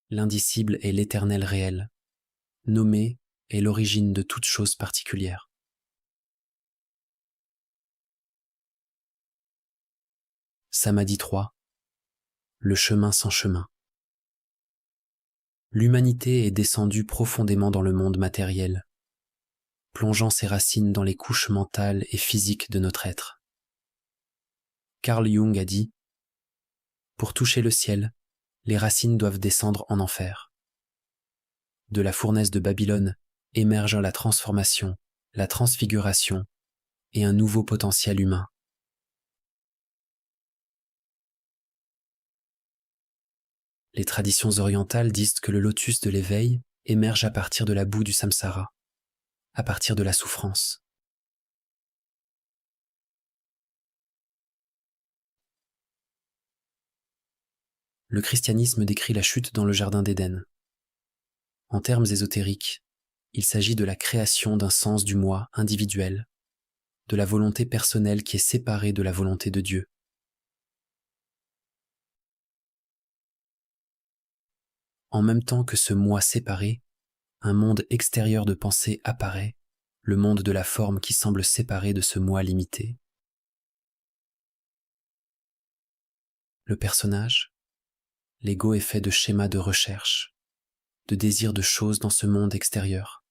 L'indicible est l'éternel réel. Nommé est l'origine de toute chose particulière. Samadhi 3. Le chemin sans chemin. L'humanité est descendue profondément dans le monde matériel, plongeant ses racines dans les couches mentales et physiques de notre être. Carl Jung a dit « Pour toucher le ciel, les racines doivent descendre en enfer. » De la fournaise de Babylone émerge la transformation, la transfiguration et un nouveau potentiel humain. Les traditions orientales disent que le lotus de l'éveil émerge à partir de la boue du samsara, à partir de la souffrance. Le christianisme décrit la chute dans le jardin d'Éden. En termes ésotériques, il s'agit de la création d'un sens du moi individuel, de la volonté personnelle qui est séparée de la volonté de Dieu. En même temps que ce moi séparé, un monde extérieur de pensée apparaît, le monde de la forme qui semble séparé de ce moi limité. Le personnage, l'ego est fait de schémas de recherche, de désirs de choses dans ce monde extérieur,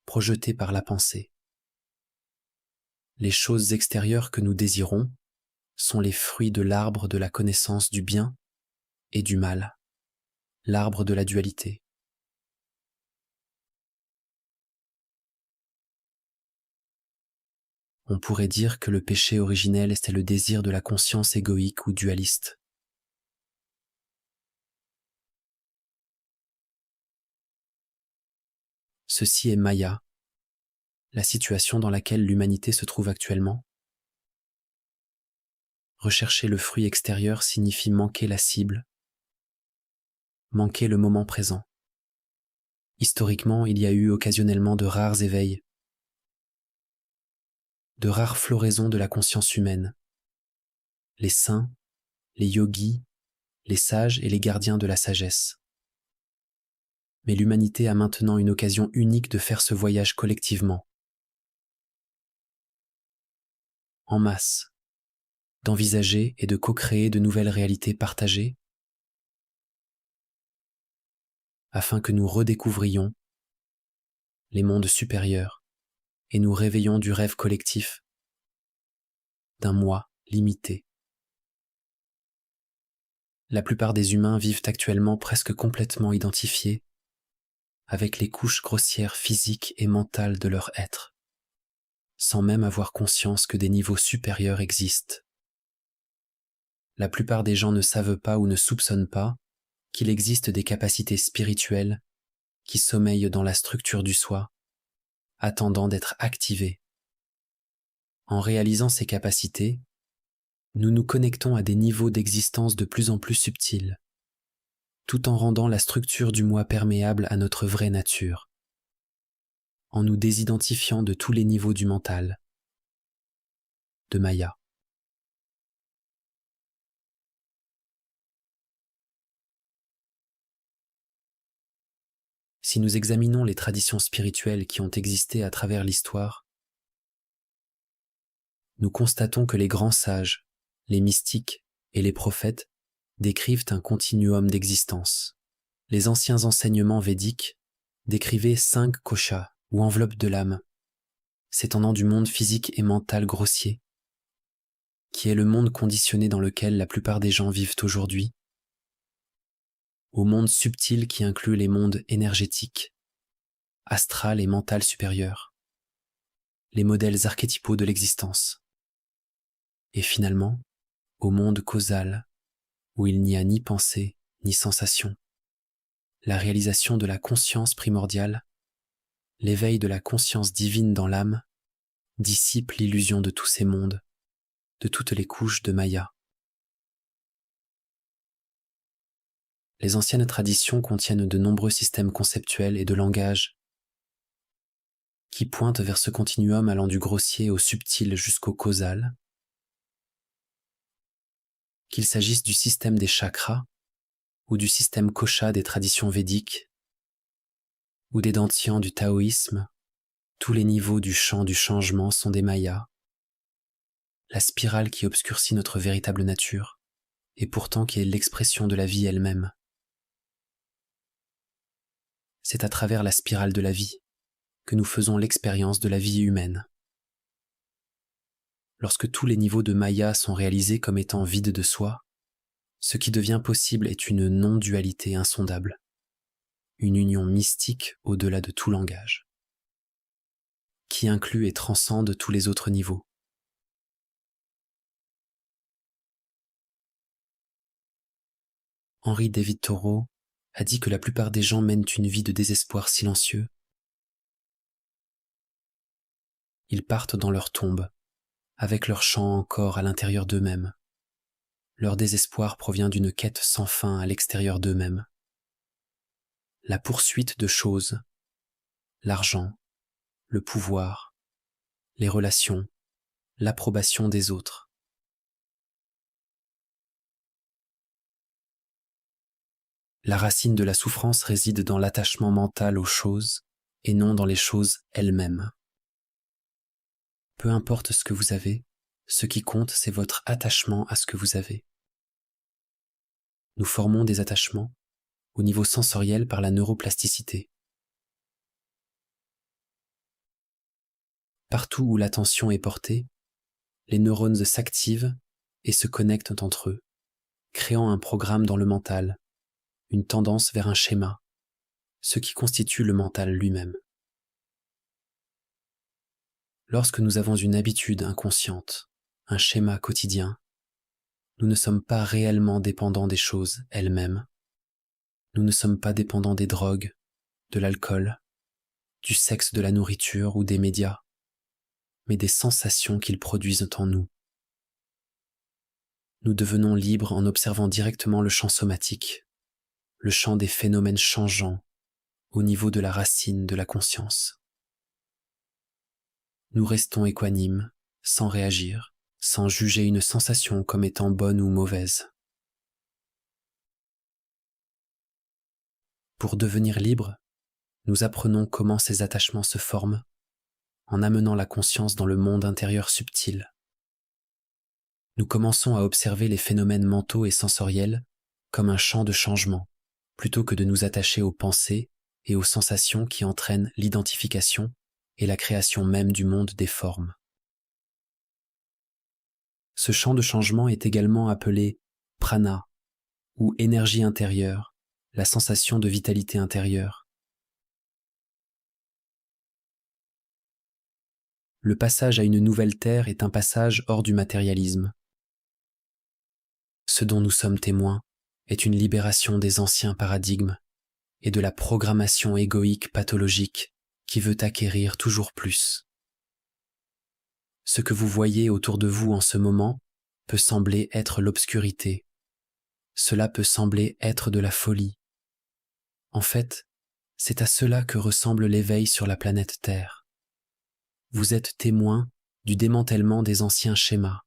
projetés par la pensée. Les choses extérieures que nous désirons sont les fruits de l'arbre de la connaissance du bien et du mal, l'arbre de la dualité. On pourrait dire que le péché originel était le désir de la conscience égoïque ou dualiste. Ceci est Maya, la situation dans laquelle l'humanité se trouve actuellement. Rechercher le fruit extérieur signifie manquer la cible, manquer le moment présent. Historiquement, il y a eu occasionnellement de rares éveils, de rares floraisons de la conscience humaine. Les saints, les yogis, les sages et les gardiens de la sagesse. Mais l'humanité a maintenant une occasion unique de faire ce voyage collectivement, en masse, d'envisager et de co-créer de nouvelles réalités partagées, afin que nous redécouvrions les mondes supérieurs et nous réveillons du rêve collectif d'un moi limité. La plupart des humains vivent actuellement presque complètement identifiés avec les couches grossières physiques et mentales de leur être, sans même avoir conscience que des niveaux supérieurs existent. La plupart des gens ne savent pas ou ne soupçonnent pas qu'il existe des capacités spirituelles qui sommeillent dans la structure du soi, attendant d'être activées. En réalisant ces capacités, nous nous connectons à des niveaux d'existence de plus en plus subtils, tout en rendant la structure du moi perméable à notre vraie nature, en nous désidentifiant de tous les niveaux du mental, de Maya. Si nous examinons les traditions spirituelles qui ont existé à travers l'histoire, nous constatons que les grands sages, les mystiques et les prophètes décrivent un continuum d'existence. Les anciens enseignements védiques décrivaient 5 koshas ou enveloppes de l'âme, s'étendant du monde physique et mental grossier, qui est le monde conditionné dans lequel la plupart des gens vivent aujourd'hui, au monde subtil qui inclut les mondes énergétiques, astral et mental supérieur, les modèles archétypaux de l'existence, et finalement au monde causal où il n'y a ni pensée ni sensation, la réalisation de la conscience primordiale, l'éveil de la conscience divine dans l'âme dissipe l'illusion de tous ces mondes, de toutes les couches de Maya. Les anciennes traditions contiennent de nombreux systèmes conceptuels et de langage qui pointent vers ce continuum allant du grossier au subtil jusqu'au causal, qu'il s'agisse du système des chakras, ou du système kosha des traditions védiques, ou des dantians du taoïsme, tous les niveaux du champ du changement sont des mayas, la spirale qui obscurcit notre véritable nature, et pourtant qui est l'expression de la vie elle-même. C'est à travers la spirale de la vie que nous faisons l'expérience de la vie humaine. Lorsque tous les niveaux de Maya sont réalisés comme étant vides de soi, ce qui devient possible est une non-dualité insondable, une union mystique au-delà de tout langage, qui inclut et transcende tous les autres niveaux. Henry David Thoreau a dit que la plupart des gens mènent une vie de désespoir silencieux. Ils partent dans leur tombe, avec leur chant encore à l'intérieur d'eux-mêmes. Leur désespoir provient d'une quête sans fin à l'extérieur d'eux-mêmes. La poursuite de choses, l'argent, le pouvoir, les relations, l'approbation des autres. La racine de la souffrance réside dans l'attachement mental aux choses et non dans les choses elles-mêmes. Peu importe ce que vous avez, ce qui compte, c'est votre attachement à ce que vous avez. Nous formons des attachements au niveau sensoriel par la neuroplasticité. Partout où l'attention est portée, les neurones s'activent et se connectent entre eux, créant un programme dans le mental, une tendance vers un schéma, ce qui constitue le mental lui-même. Lorsque nous avons une habitude inconsciente, un schéma quotidien, nous ne sommes pas réellement dépendants des choses elles-mêmes. Nous ne sommes pas dépendants des drogues, de l'alcool, du sexe, de la nourriture ou des médias, mais des sensations qu'ils produisent en nous. Nous devenons libres en observant directement le champ somatique, le champ des phénomènes changeants au niveau de la racine de la conscience. Nous restons équanimes, sans réagir, sans juger une sensation comme étant bonne ou mauvaise. Pour devenir libres, nous apprenons comment ces attachements se forment en amenant la conscience dans le monde intérieur subtil. Nous commençons à observer les phénomènes mentaux et sensoriels comme un champ de changement, plutôt que de nous attacher aux pensées et aux sensations qui entraînent l'identification et la création même du monde des formes. Ce champ de changement est également appelé prana, ou énergie intérieure, la sensation de vitalité intérieure. Le passage à une nouvelle terre est un passage hors du matérialisme. Ce dont nous sommes témoins est une libération des anciens paradigmes et de la programmation égoïque pathologique qui veut acquérir toujours plus. Ce que vous voyez autour de vous en ce moment peut sembler être l'obscurité. Cela peut sembler être de la folie. En fait, c'est à cela que ressemble l'éveil sur la planète Terre. Vous êtes témoin du démantèlement des anciens schémas.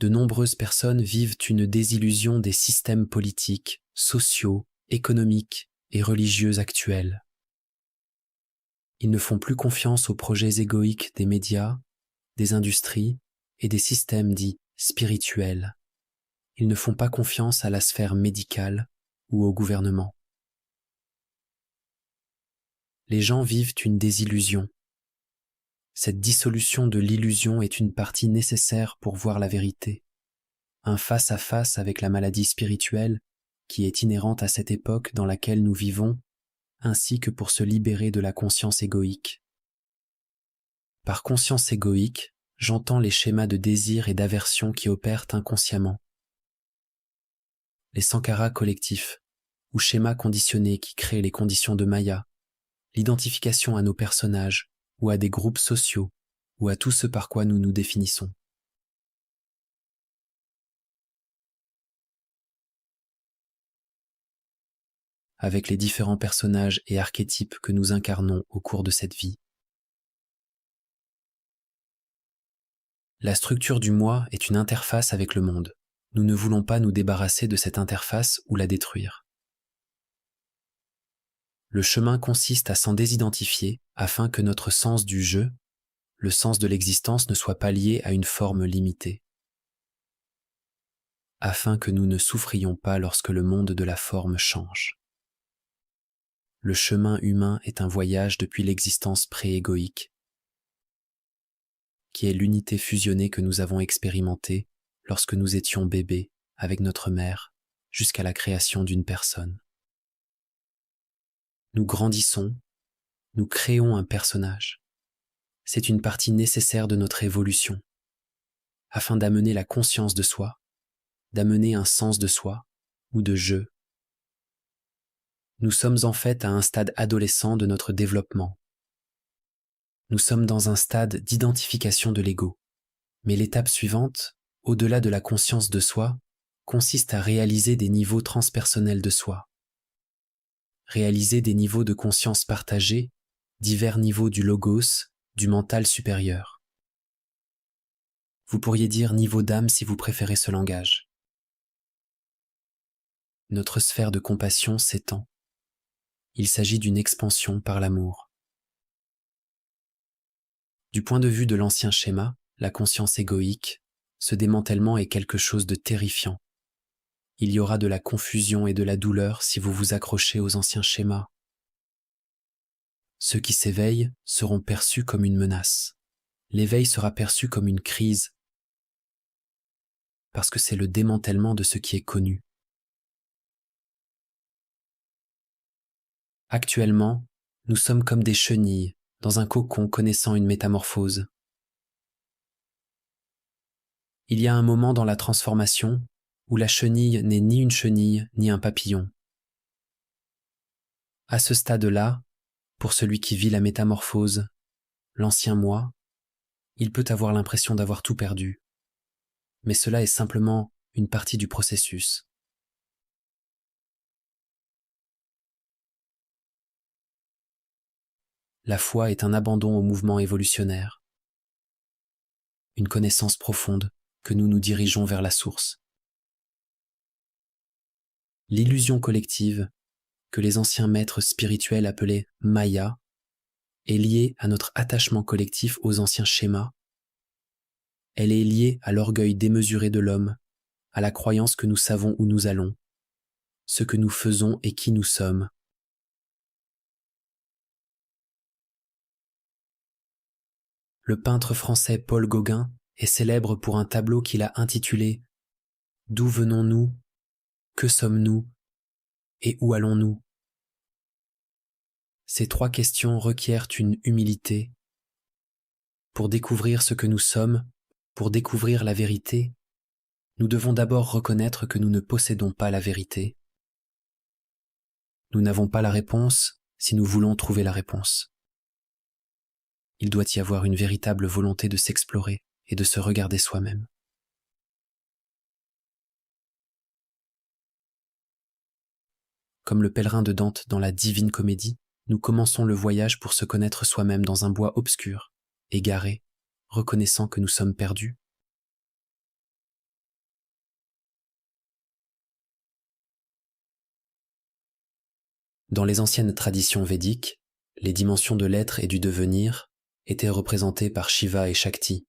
De nombreuses personnes vivent une désillusion des systèmes politiques, sociaux, économiques et religieux actuels. Ils ne font plus confiance aux projets égoïques des médias, des industries et des systèmes dits spirituels. Ils ne font pas confiance à la sphère médicale ou au gouvernement. Les gens vivent une désillusion. Cette dissolution de l'illusion est une partie nécessaire pour voir la vérité, un face-à-face avec la maladie spirituelle qui est inhérente à cette époque dans laquelle nous vivons, ainsi que pour se libérer de la conscience égoïque. Par conscience égoïque, j'entends les schémas de désir et d'aversion qui opèrent inconsciemment. Les sankaras collectifs, ou schémas conditionnés qui créent les conditions de Maya, l'identification à nos personnages, ou à des groupes sociaux, ou à tout ce par quoi nous nous définissons. Avec les différents personnages et archétypes que nous incarnons au cours de cette vie. La structure du moi est une interface avec le monde, Nous ne voulons pas nous débarrasser de cette interface ou la détruire. Le chemin consiste à s'en désidentifier afin que notre sens du je, le sens de l'existence, ne soit pas lié à une forme limitée. Afin que nous ne souffrions pas lorsque le monde de la forme change. Le chemin humain est un voyage depuis l'existence pré-égoïque, qui est l'unité fusionnée que nous avons expérimentée lorsque nous étions bébés avec notre mère, jusqu'à la création d'une personne. Nous grandissons, nous créons un personnage. C'est une partie nécessaire de notre évolution, afin d'amener la conscience de soi, d'amener un sens de soi ou de je. Nous sommes en fait à un stade adolescent de notre développement. Nous sommes dans un stade d'identification de l'ego. Mais l'étape suivante, au-delà de la conscience de soi, consiste à réaliser des niveaux transpersonnels de soi. Réaliser des niveaux de conscience partagés, divers niveaux du logos, du mental supérieur. Vous pourriez dire niveau d'âme si vous préférez ce langage. Notre sphère de compassion s'étend. Il s'agit d'une expansion par l'amour. Du point de vue de l'ancien schéma, la conscience égoïque, ce démantèlement est quelque chose de terrifiant. Il y aura de la confusion et de la douleur si vous vous accrochez aux anciens schémas. Ceux qui s'éveillent seront perçus comme une menace. L'éveil sera perçu comme une crise, parce que c'est le démantèlement de ce qui est connu. Actuellement, nous sommes comme des chenilles dans un cocon connaissant une métamorphose. Il y a un moment dans la transformation où la chenille n'est ni une chenille ni un papillon. À ce stade-là, pour celui qui vit la métamorphose, l'ancien moi, il peut avoir l'impression d'avoir tout perdu. Mais cela est simplement une partie du processus. La foi est un abandon au mouvement évolutionnaire, une connaissance profonde que nous nous dirigeons vers la source. L'illusion collective, que les anciens maîtres spirituels appelaient Maya, est liée à notre attachement collectif aux anciens schémas. Elle est liée à l'orgueil démesuré de l'homme, à la croyance que nous savons où nous allons, ce que nous faisons et qui nous sommes. Le peintre français Paul Gauguin est célèbre pour un tableau qu'il a intitulé « D'où venons-nous ? Que sommes-nous ? Et où allons-nous » Ces trois questions requièrent une humilité. Pour découvrir ce que nous sommes, pour découvrir la vérité, nous devons d'abord reconnaître que nous ne possédons pas la vérité. Nous n'avons pas la réponse si nous voulons trouver la réponse. Il doit y avoir une véritable volonté de s'explorer et de se regarder soi-même. Comme le pèlerin de Dante dans la Divine Comédie, nous commençons le voyage pour se connaître soi-même dans un bois obscur, égaré, reconnaissant que nous sommes perdus. Dans les anciennes traditions védiques, les dimensions de l'être et du devenir étaient représentées par Shiva et Shakti.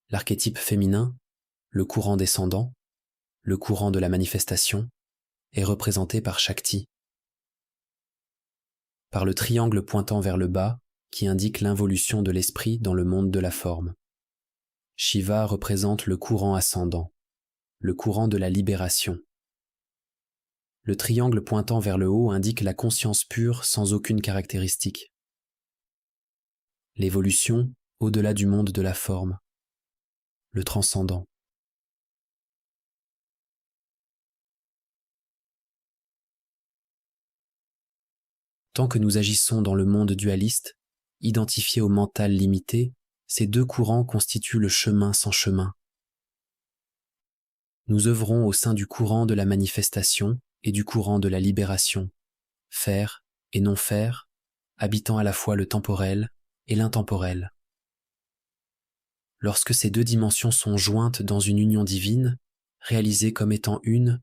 L'archétype féminin, le courant descendant, le courant de la manifestation, est représenté par Shakti. Par le triangle pointant vers le bas, qui indique l'involution de l'esprit dans le monde de la forme. Shiva représente le courant ascendant, le courant de la libération. Le triangle pointant vers le haut indique la conscience pure sans aucune caractéristique. L'évolution au-delà du monde de la forme, le transcendant. Tant que nous agissons dans le monde dualiste, identifié au mental limité, ces deux courants constituent le chemin sans chemin. Nous œuvrons au sein du courant de la manifestation et du courant de la libération, faire et non faire, habitant à la fois le temporel et l'intemporel. lorsque ces deux dimensions sont jointes dans une union divine, réalisée comme étant une,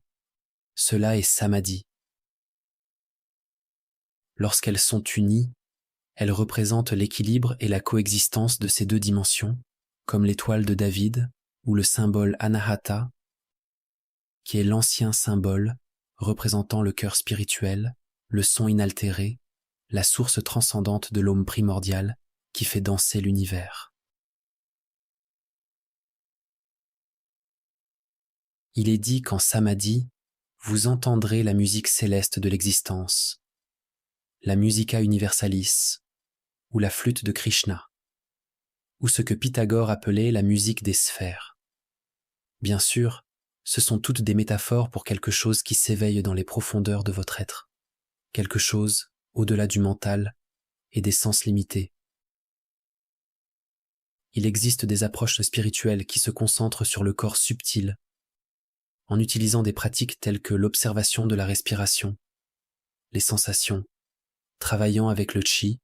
cela est samadhi. Lorsqu'elles sont unies, elles représentent l'équilibre et la coexistence de ces deux dimensions, comme l'étoile de David ou le symbole Anahata, qui est l'ancien symbole représentant le cœur spirituel, le son inaltéré, la source transcendante de l'homme primordial qui fait danser l'univers. Il est dit qu'en samadhi, vous entendrez la musique céleste de l'existence, la musica universalis, ou la flûte de Krishna, ou ce que Pythagore appelait la musique des sphères. Bien sûr, ce sont toutes des métaphores pour quelque chose qui s'éveille dans les profondeurs de votre être, quelque chose au-delà du mental et des sens limités. Il existe des approches spirituelles qui se concentrent sur le corps subtil, en utilisant des pratiques telles que l'observation de la respiration, les sensations, travaillant avec le chi,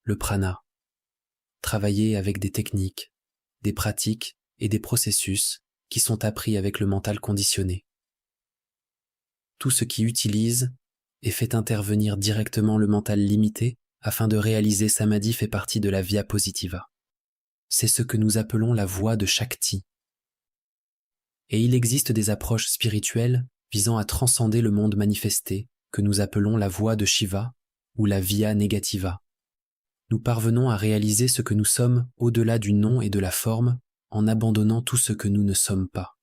le prana, travailler avec des techniques, des pratiques et des processus qui sont appris avec le mental conditionné. Tout ce qui utilise et fait intervenir directement le mental limité afin de réaliser samadhi fait partie de la via positiva. C'est ce que nous appelons la voie de Shakti. Et il existe des approches spirituelles visant à transcender le monde manifesté que nous appelons la voie de Shiva ou la via negativa. Nous parvenons à réaliser ce que nous sommes au-delà du nom et de la forme en abandonnant tout ce que nous ne sommes pas.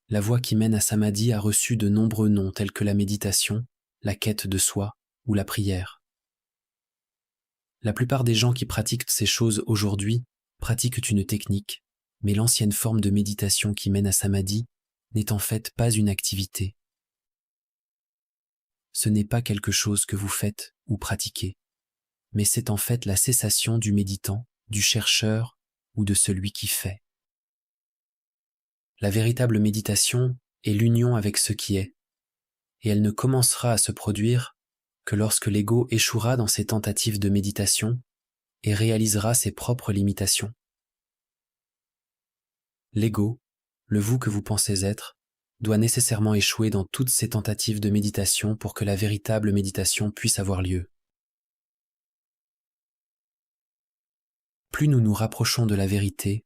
La voie qui mène à Samadhi a reçu de nombreux noms tels que la méditation, la quête de soi ou la prière. La plupart des gens qui pratiquent ces choses aujourd'hui pratiquent une technique, mais l'ancienne forme de méditation qui mène à Samadhi n'est en fait pas une activité. Ce n'est pas quelque chose que vous faites ou pratiquez, mais c'est en fait la cessation du méditant, du chercheur ou de celui qui fait. La véritable méditation est l'union avec ce qui est, et elle ne commencera à se produire que lorsque l'ego échouera dans ses tentatives de méditation et réalisera ses propres limitations. L'ego, le vous que vous pensez être, doit nécessairement échouer dans toutes ses tentatives de méditation pour que la véritable méditation puisse avoir lieu. Plus nous nous rapprochons de la vérité,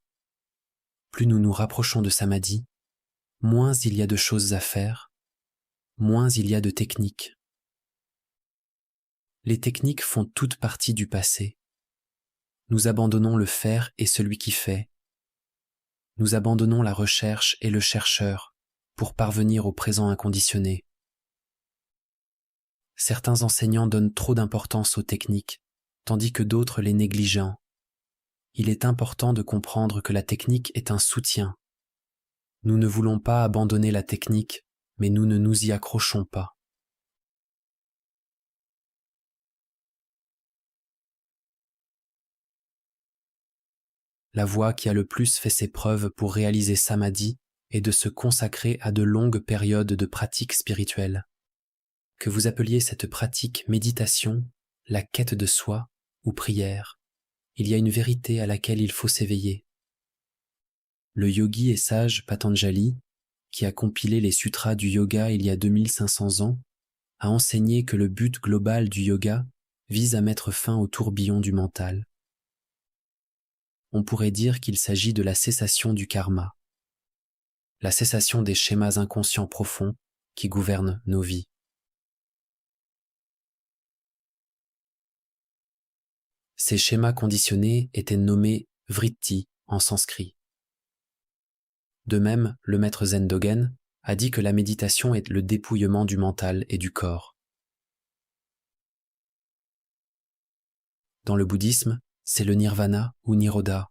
plus nous nous rapprochons de Samadhi, moins il y a de choses à faire, moins il y a de techniques. Les techniques font toute partie du passé. Nous abandonnons le faire et celui qui fait. Nous abandonnons la recherche et le chercheur pour parvenir au présent inconditionné. Certains enseignants donnent trop d'importance aux techniques, tandis que d'autres les négligent. Il est important de comprendre que la technique est un soutien. Nous ne voulons pas abandonner la technique, mais nous ne nous y accrochons pas. La voie qui a le plus fait ses preuves pour réaliser Samadhi est de se consacrer à de longues périodes de pratique spirituelle. Que vous appeliez cette pratique méditation, la quête de soi ou prière, il y a une vérité à laquelle il faut s'éveiller. Le yogi et sage Patanjali, qui a compilé les sutras du yoga il y a 2500 ans, a enseigné que le but global du yoga vise à mettre fin au tourbillon du mental. On pourrait dire qu'il s'agit de la cessation du karma, la cessation des schémas inconscients profonds qui gouvernent nos vies. Ces schémas conditionnés étaient nommés vritti en sanskrit. De même, le maître Zen Dogen a dit que la méditation est le dépouillement du mental et du corps. Dans le bouddhisme, c'est le nirvana ou nirodha.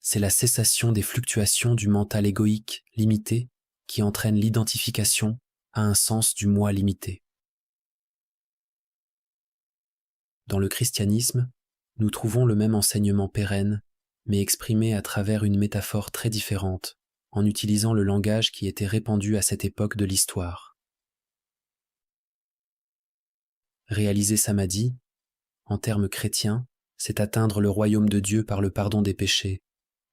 C'est la cessation des fluctuations du mental égoïque limité qui entraîne l'identification à un sens du moi limité. Dans le christianisme, nous trouvons le même enseignement pérenne, mais exprimé à travers une métaphore très différente, en utilisant le langage qui était répandu à cette époque de l'histoire. Réaliser Samadhi, en termes chrétiens, c'est atteindre le royaume de Dieu par le pardon des péchés,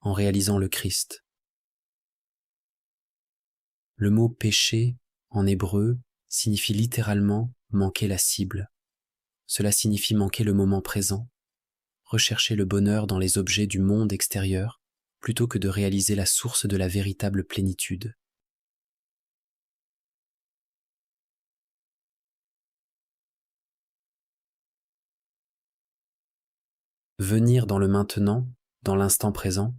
en réalisant le Christ. Le mot péché, en hébreu, signifie littéralement manquer la cible. Cela signifie manquer le moment présent, rechercher le bonheur dans les objets du monde extérieur, plutôt que de réaliser la source de la véritable plénitude. Venir dans le maintenant, dans l'instant présent,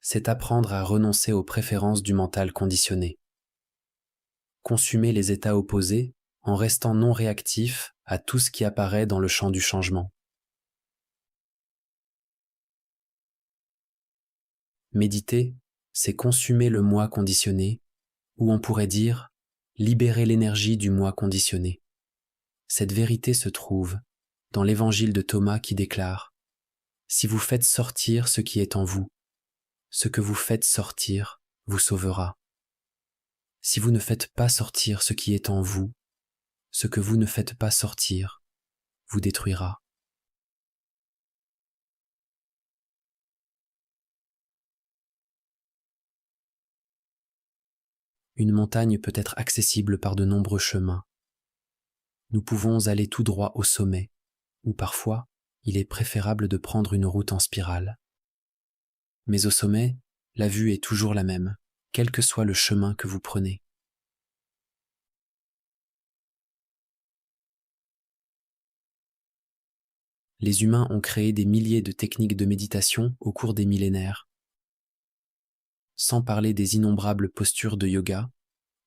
c'est apprendre à renoncer aux préférences du mental conditionné. Consumer les états opposés en restant non réactif à tout ce qui apparaît dans le champ du changement. Méditer, c'est consumer le moi conditionné, ou on pourrait dire libérer l'énergie du moi conditionné. Cette vérité se trouve dans l'évangile de Thomas qui déclare « Si vous faites sortir ce qui est en vous, ce que vous faites sortir vous sauvera. Si vous ne faites pas sortir ce qui est en vous, ce que vous ne faites pas sortir vous détruira. » Une montagne peut être accessible par de nombreux chemins. Nous pouvons aller tout droit au sommet, ou parfois, il est préférable de prendre une route en spirale. Mais au sommet, la vue est toujours la même, quel que soit le chemin que vous prenez. Les humains ont créé des milliers de techniques de méditation au cours des millénaires, sans parler des innombrables postures de yoga,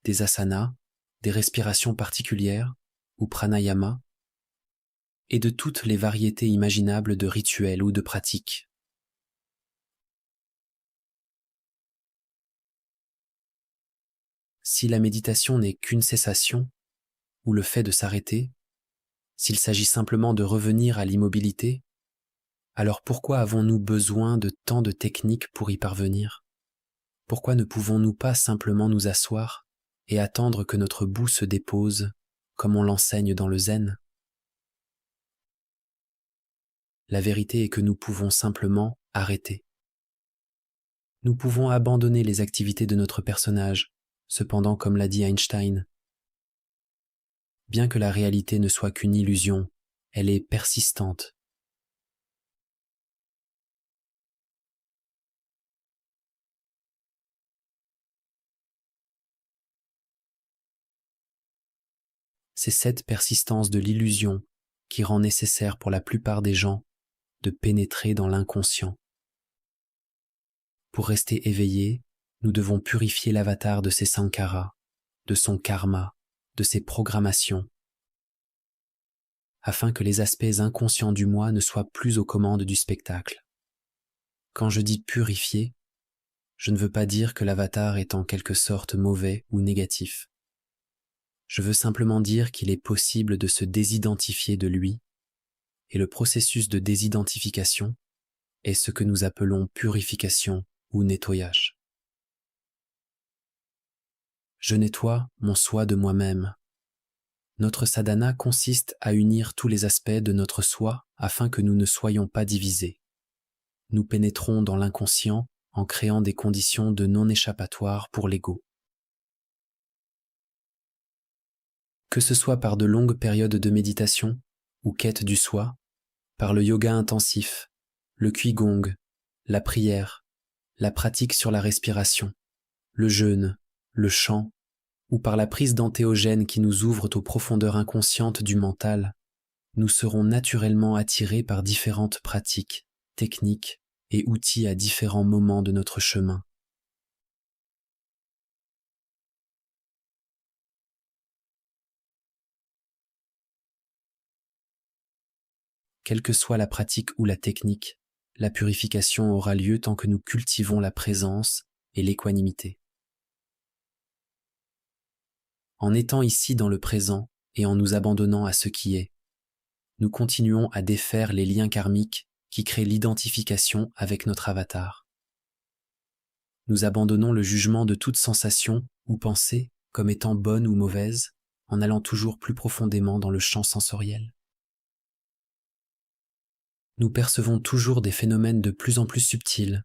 des asanas, des respirations particulières ou pranayama, et de toutes les variétés imaginables de rituels ou de pratiques. Si la méditation n'est qu'une cessation, ou le fait de s'arrêter, s'il s'agit simplement de revenir à l'immobilité, alors pourquoi avons-nous besoin de tant de techniques pour y parvenir ? Pourquoi ne pouvons-nous pas simplement nous asseoir et attendre que notre bout se dépose, comme on l'enseigne dans le zen ? La vérité est que nous pouvons simplement arrêter. Nous pouvons abandonner les activités de notre personnage, cependant comme l'a dit Einstein, bien que la réalité ne soit qu'une illusion, elle est persistante. C'est cette persistance de l'illusion qui rend nécessaire pour la plupart des gens de pénétrer dans l'inconscient. Pour rester éveillés, nous devons purifier l'avatar de ses sankaras, de son karma, de ses programmations, afin que les aspects inconscients du moi ne soient plus aux commandes du spectacle. Quand je dis purifier, je ne veux pas dire que l'avatar est en quelque sorte mauvais ou négatif. Je veux simplement dire qu'il est possible de se désidentifier de lui, et le processus de désidentification est ce que nous appelons purification ou nettoyage. Je nettoie mon soi de moi-même. Notre sadhana consiste à unir tous les aspects de notre soi afin que nous ne soyons pas divisés. Nous pénétrons dans l'inconscient en créant des conditions de non-échappatoire pour l'ego. Que ce soit par de longues périodes de méditation ou quête du soi, par le yoga intensif, le qigong, la prière, la pratique sur la respiration, le jeûne, le chant, ou par la prise d'antéogènes qui nous ouvrent aux profondeurs inconscientes du mental, nous serons naturellement attirés par différentes pratiques, techniques et outils à différents moments de notre chemin. Quelle que soit la pratique ou la technique, la purification aura lieu tant que nous cultivons la présence et l'équanimité. En étant ici dans le présent et en nous abandonnant à ce qui est, nous continuons à défaire les liens karmiques qui créent l'identification avec notre avatar. Nous abandonnons le jugement de toute sensation ou pensée comme étant bonne ou mauvaise en allant toujours plus profondément dans le champ sensoriel. Nous percevons toujours des phénomènes de plus en plus subtils,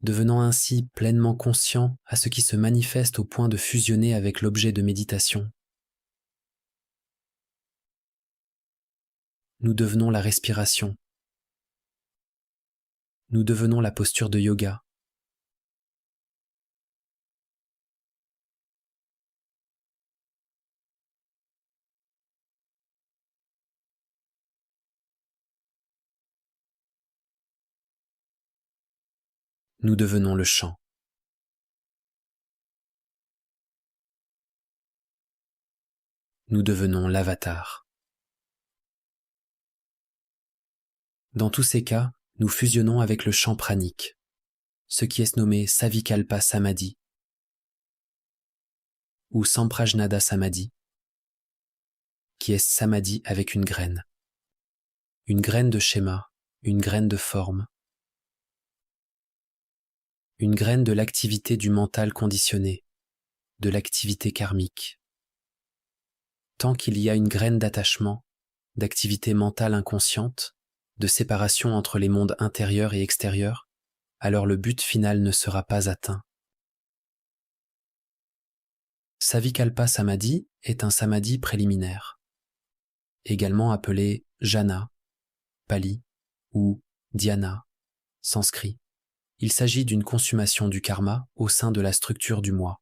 devenant ainsi pleinement conscients à ce qui se manifeste au point de fusionner avec l'objet de méditation. Nous devenons la respiration. Nous devenons la posture de yoga. Nous devenons le chant. Nous devenons l'avatar. Dans tous ces cas, nous fusionnons avec le chant pranique, ce qui est nommé Savikalpa Samadhi ou Samprajnada Samadhi, qui est Samadhi avec une graine de schéma, une graine de forme, une graine de l'activité du mental conditionné, de l'activité karmique. Tant qu'il y a une graine d'attachement, d'activité mentale inconsciente, de séparation entre les mondes intérieurs et extérieurs, alors le but final ne sera pas atteint. Savikalpa Samadhi est un samadhi préliminaire, également appelé jhana, pali, ou dhyana, sanskrit. Il s'agit d'une consommation du karma au sein de la structure du moi.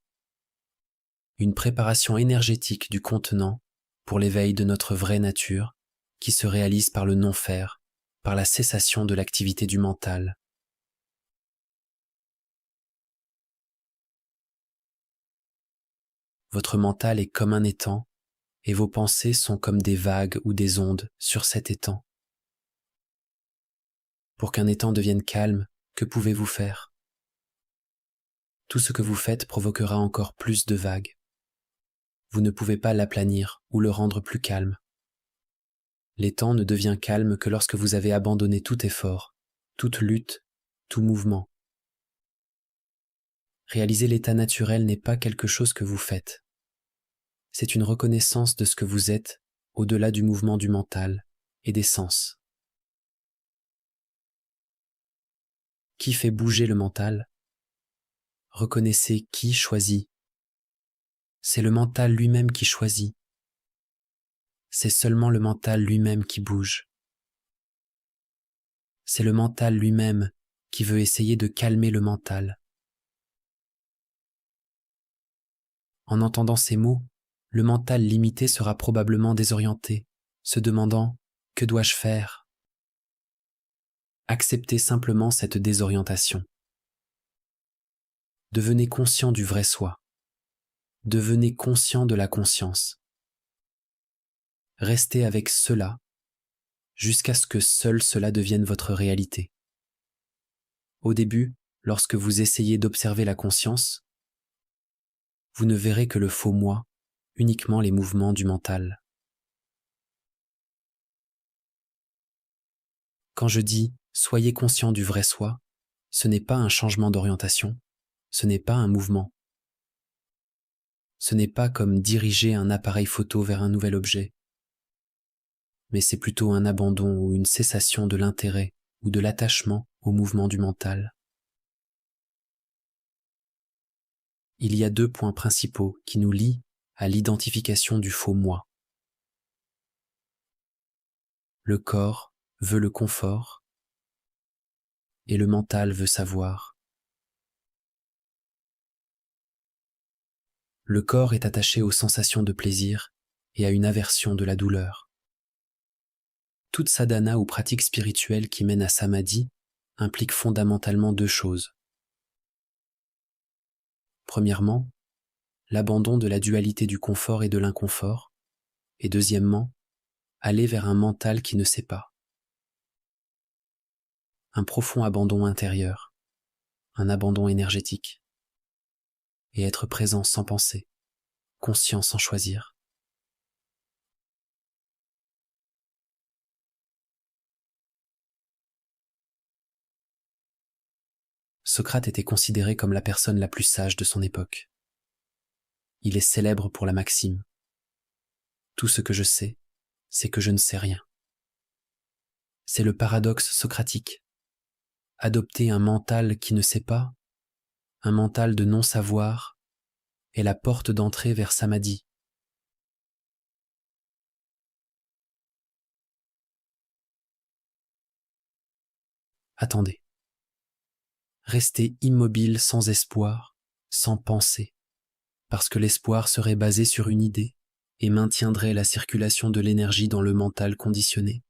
Une préparation énergétique du contenant pour l'éveil de notre vraie nature qui se réalise par le non-faire, par la cessation de l'activité du mental. Votre mental est comme un étang et vos pensées sont comme des vagues ou des ondes sur cet étang. Pour qu'un étang devienne calme, que pouvez-vous faire? Tout ce que vous faites provoquera encore plus de vagues. Vous ne pouvez pas l'aplanir ou le rendre plus calme. L'étang ne devient calme que lorsque vous avez abandonné tout effort, toute lutte, tout mouvement. Réaliser l'état naturel n'est pas quelque chose que vous faites. C'est une reconnaissance de ce que vous êtes au-delà du mouvement du mental et des sens. Qui fait bouger le mental? Reconnaissez qui choisit. C'est le mental lui-même qui choisit. C'est seulement le mental lui-même qui bouge. C'est le mental lui-même qui veut essayer de calmer le mental. En entendant ces mots, le mental limité sera probablement désorienté, se demandant « Que dois-je faire ?» Acceptez simplement cette désorientation. Devenez conscient du vrai soi. Devenez conscient de la conscience. Restez avec cela jusqu'à ce que seul cela devienne votre réalité. Au début, lorsque vous essayez d'observer la conscience, vous ne verrez que le faux moi, uniquement les mouvements du mental. Quand je dis « soyez conscient du vrai soi », ce n'est pas un changement d'orientation, ce n'est pas un mouvement. Ce n'est pas comme diriger un appareil photo vers un nouvel objet, mais c'est plutôt un abandon ou une cessation de l'intérêt ou de l'attachement au mouvement du mental. Il y a 2 points principaux qui nous lient à l'identification du faux moi. Le corps veut le confort et le mental veut savoir. Le corps est attaché aux sensations de plaisir et à une aversion de la douleur. Toute sadhana ou pratique spirituelle qui mène à samadhi implique fondamentalement 2 choses. Premièrement, l'abandon de la dualité du confort et de l'inconfort, et deuxièmement, aller vers un mental qui ne sait pas. Un profond abandon intérieur, un abandon énergétique, et être présent sans penser, conscient sans choisir. Socrate était considéré comme la personne la plus sage de son époque. Il est célèbre pour la maxime « Tout ce que je sais, c'est que je ne sais rien ». C'est le paradoxe socratique. Adopter un mental qui ne sait pas, un mental de non-savoir, est la porte d'entrée vers Samadhi. Attendez. Restez immobile sans espoir, sans pensée, parce que l'espoir serait basé sur une idée et maintiendrait la circulation de l'énergie dans le mental conditionné.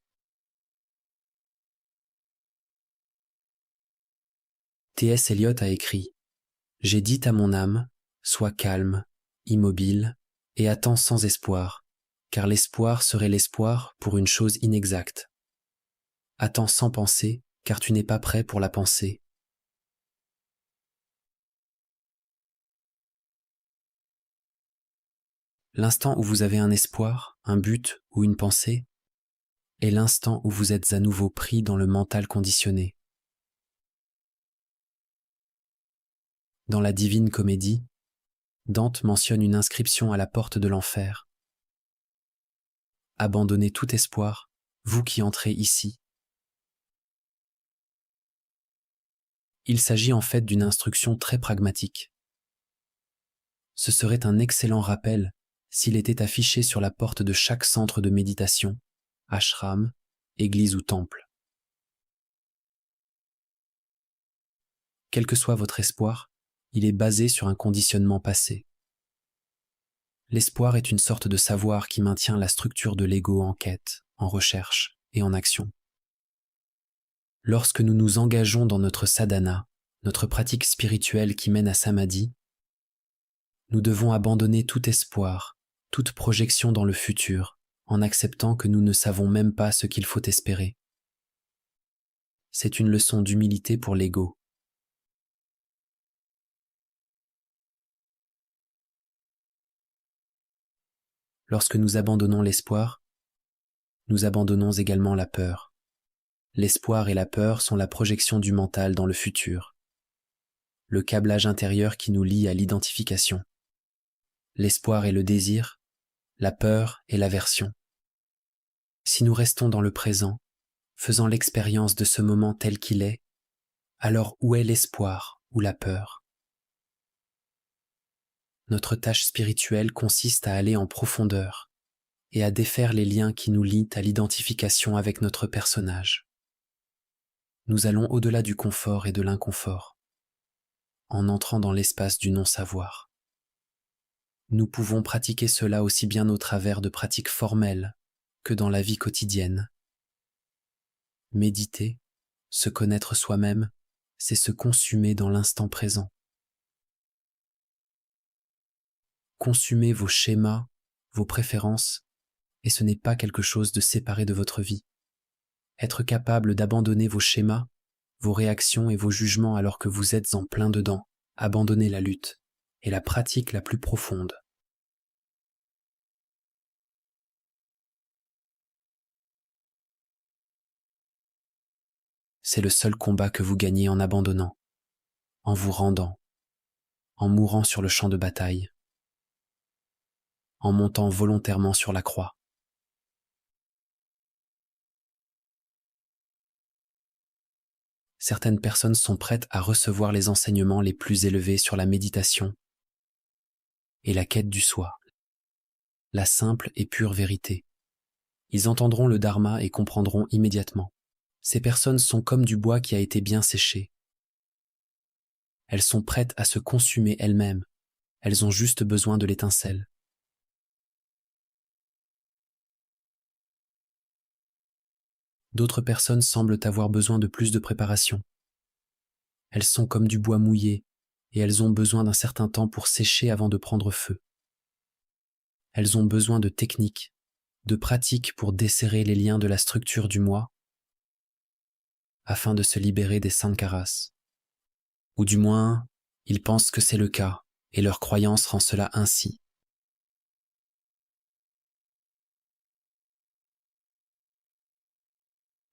T.S. Eliot a écrit « J'ai dit à mon âme, sois calme, immobile, et attends sans espoir, car l'espoir serait l'espoir pour une chose inexacte. Attends sans penser, car tu n'es pas prêt pour la pensée. » L'instant où vous avez un espoir, un but ou une pensée est l'instant où vous êtes à nouveau pris dans le mental conditionné. Dans la Divine Comédie, Dante mentionne une inscription à la porte de l'enfer. Abandonnez tout espoir, vous qui entrez ici. Il s'agit en fait d'une instruction très pragmatique. Ce serait un excellent rappel s'il était affiché sur la porte de chaque centre de méditation, ashram, église ou temple. Quel que soit votre espoir, il est basé sur un conditionnement passé. L'espoir est une sorte de savoir qui maintient la structure de l'ego en quête, en recherche et en action. Lorsque nous nous engageons dans notre sadhana, notre pratique spirituelle qui mène à Samadhi, nous devons abandonner tout espoir, toute projection dans le futur, en acceptant que nous ne savons même pas ce qu'il faut espérer. C'est une leçon d'humilité pour l'ego. Lorsque nous abandonnons l'espoir, nous abandonnons également la peur. L'espoir et la peur sont la projection du mental dans le futur, le câblage intérieur qui nous lie à l'identification. L'espoir est le désir, la peur est l'aversion. Si nous restons dans le présent, faisant l'expérience de ce moment tel qu'il est, alors où est l'espoir ou la peur? Notre tâche spirituelle consiste à aller en profondeur et à défaire les liens qui nous lient à l'identification avec notre personnage. Nous allons au-delà du confort et de l'inconfort, en entrant dans l'espace du non-savoir. Nous pouvons pratiquer cela aussi bien au travers de pratiques formelles que dans la vie quotidienne. Méditer, se connaître soi-même, c'est se consumer dans l'instant présent. Consumez vos schémas, vos préférences, et ce n'est pas quelque chose de séparé de votre vie. Être capable d'abandonner vos schémas, vos réactions et vos jugements alors que vous êtes en plein dedans, abandonner la lutte, est la pratique la plus profonde. C'est le seul combat que vous gagnez en abandonnant, en vous rendant, en mourant sur le champ de bataille, en montant volontairement sur la croix. Certaines personnes sont prêtes à recevoir les enseignements les plus élevés sur la méditation et la quête du soi, la simple et pure vérité. Ils entendront le dharma et comprendront immédiatement. Ces personnes sont comme du bois qui a été bien séché. Elles sont prêtes à se consumer elles-mêmes. Elles ont juste besoin de l'étincelle. D'autres personnes semblent avoir besoin de plus de préparation. Elles sont comme du bois mouillé et elles ont besoin d'un certain temps pour sécher avant de prendre feu. Elles ont besoin de techniques, de pratiques pour desserrer les liens de la structure du moi afin de se libérer des sankharas. Ou du moins, ils pensent que c'est le cas et leur croyance rend cela ainsi.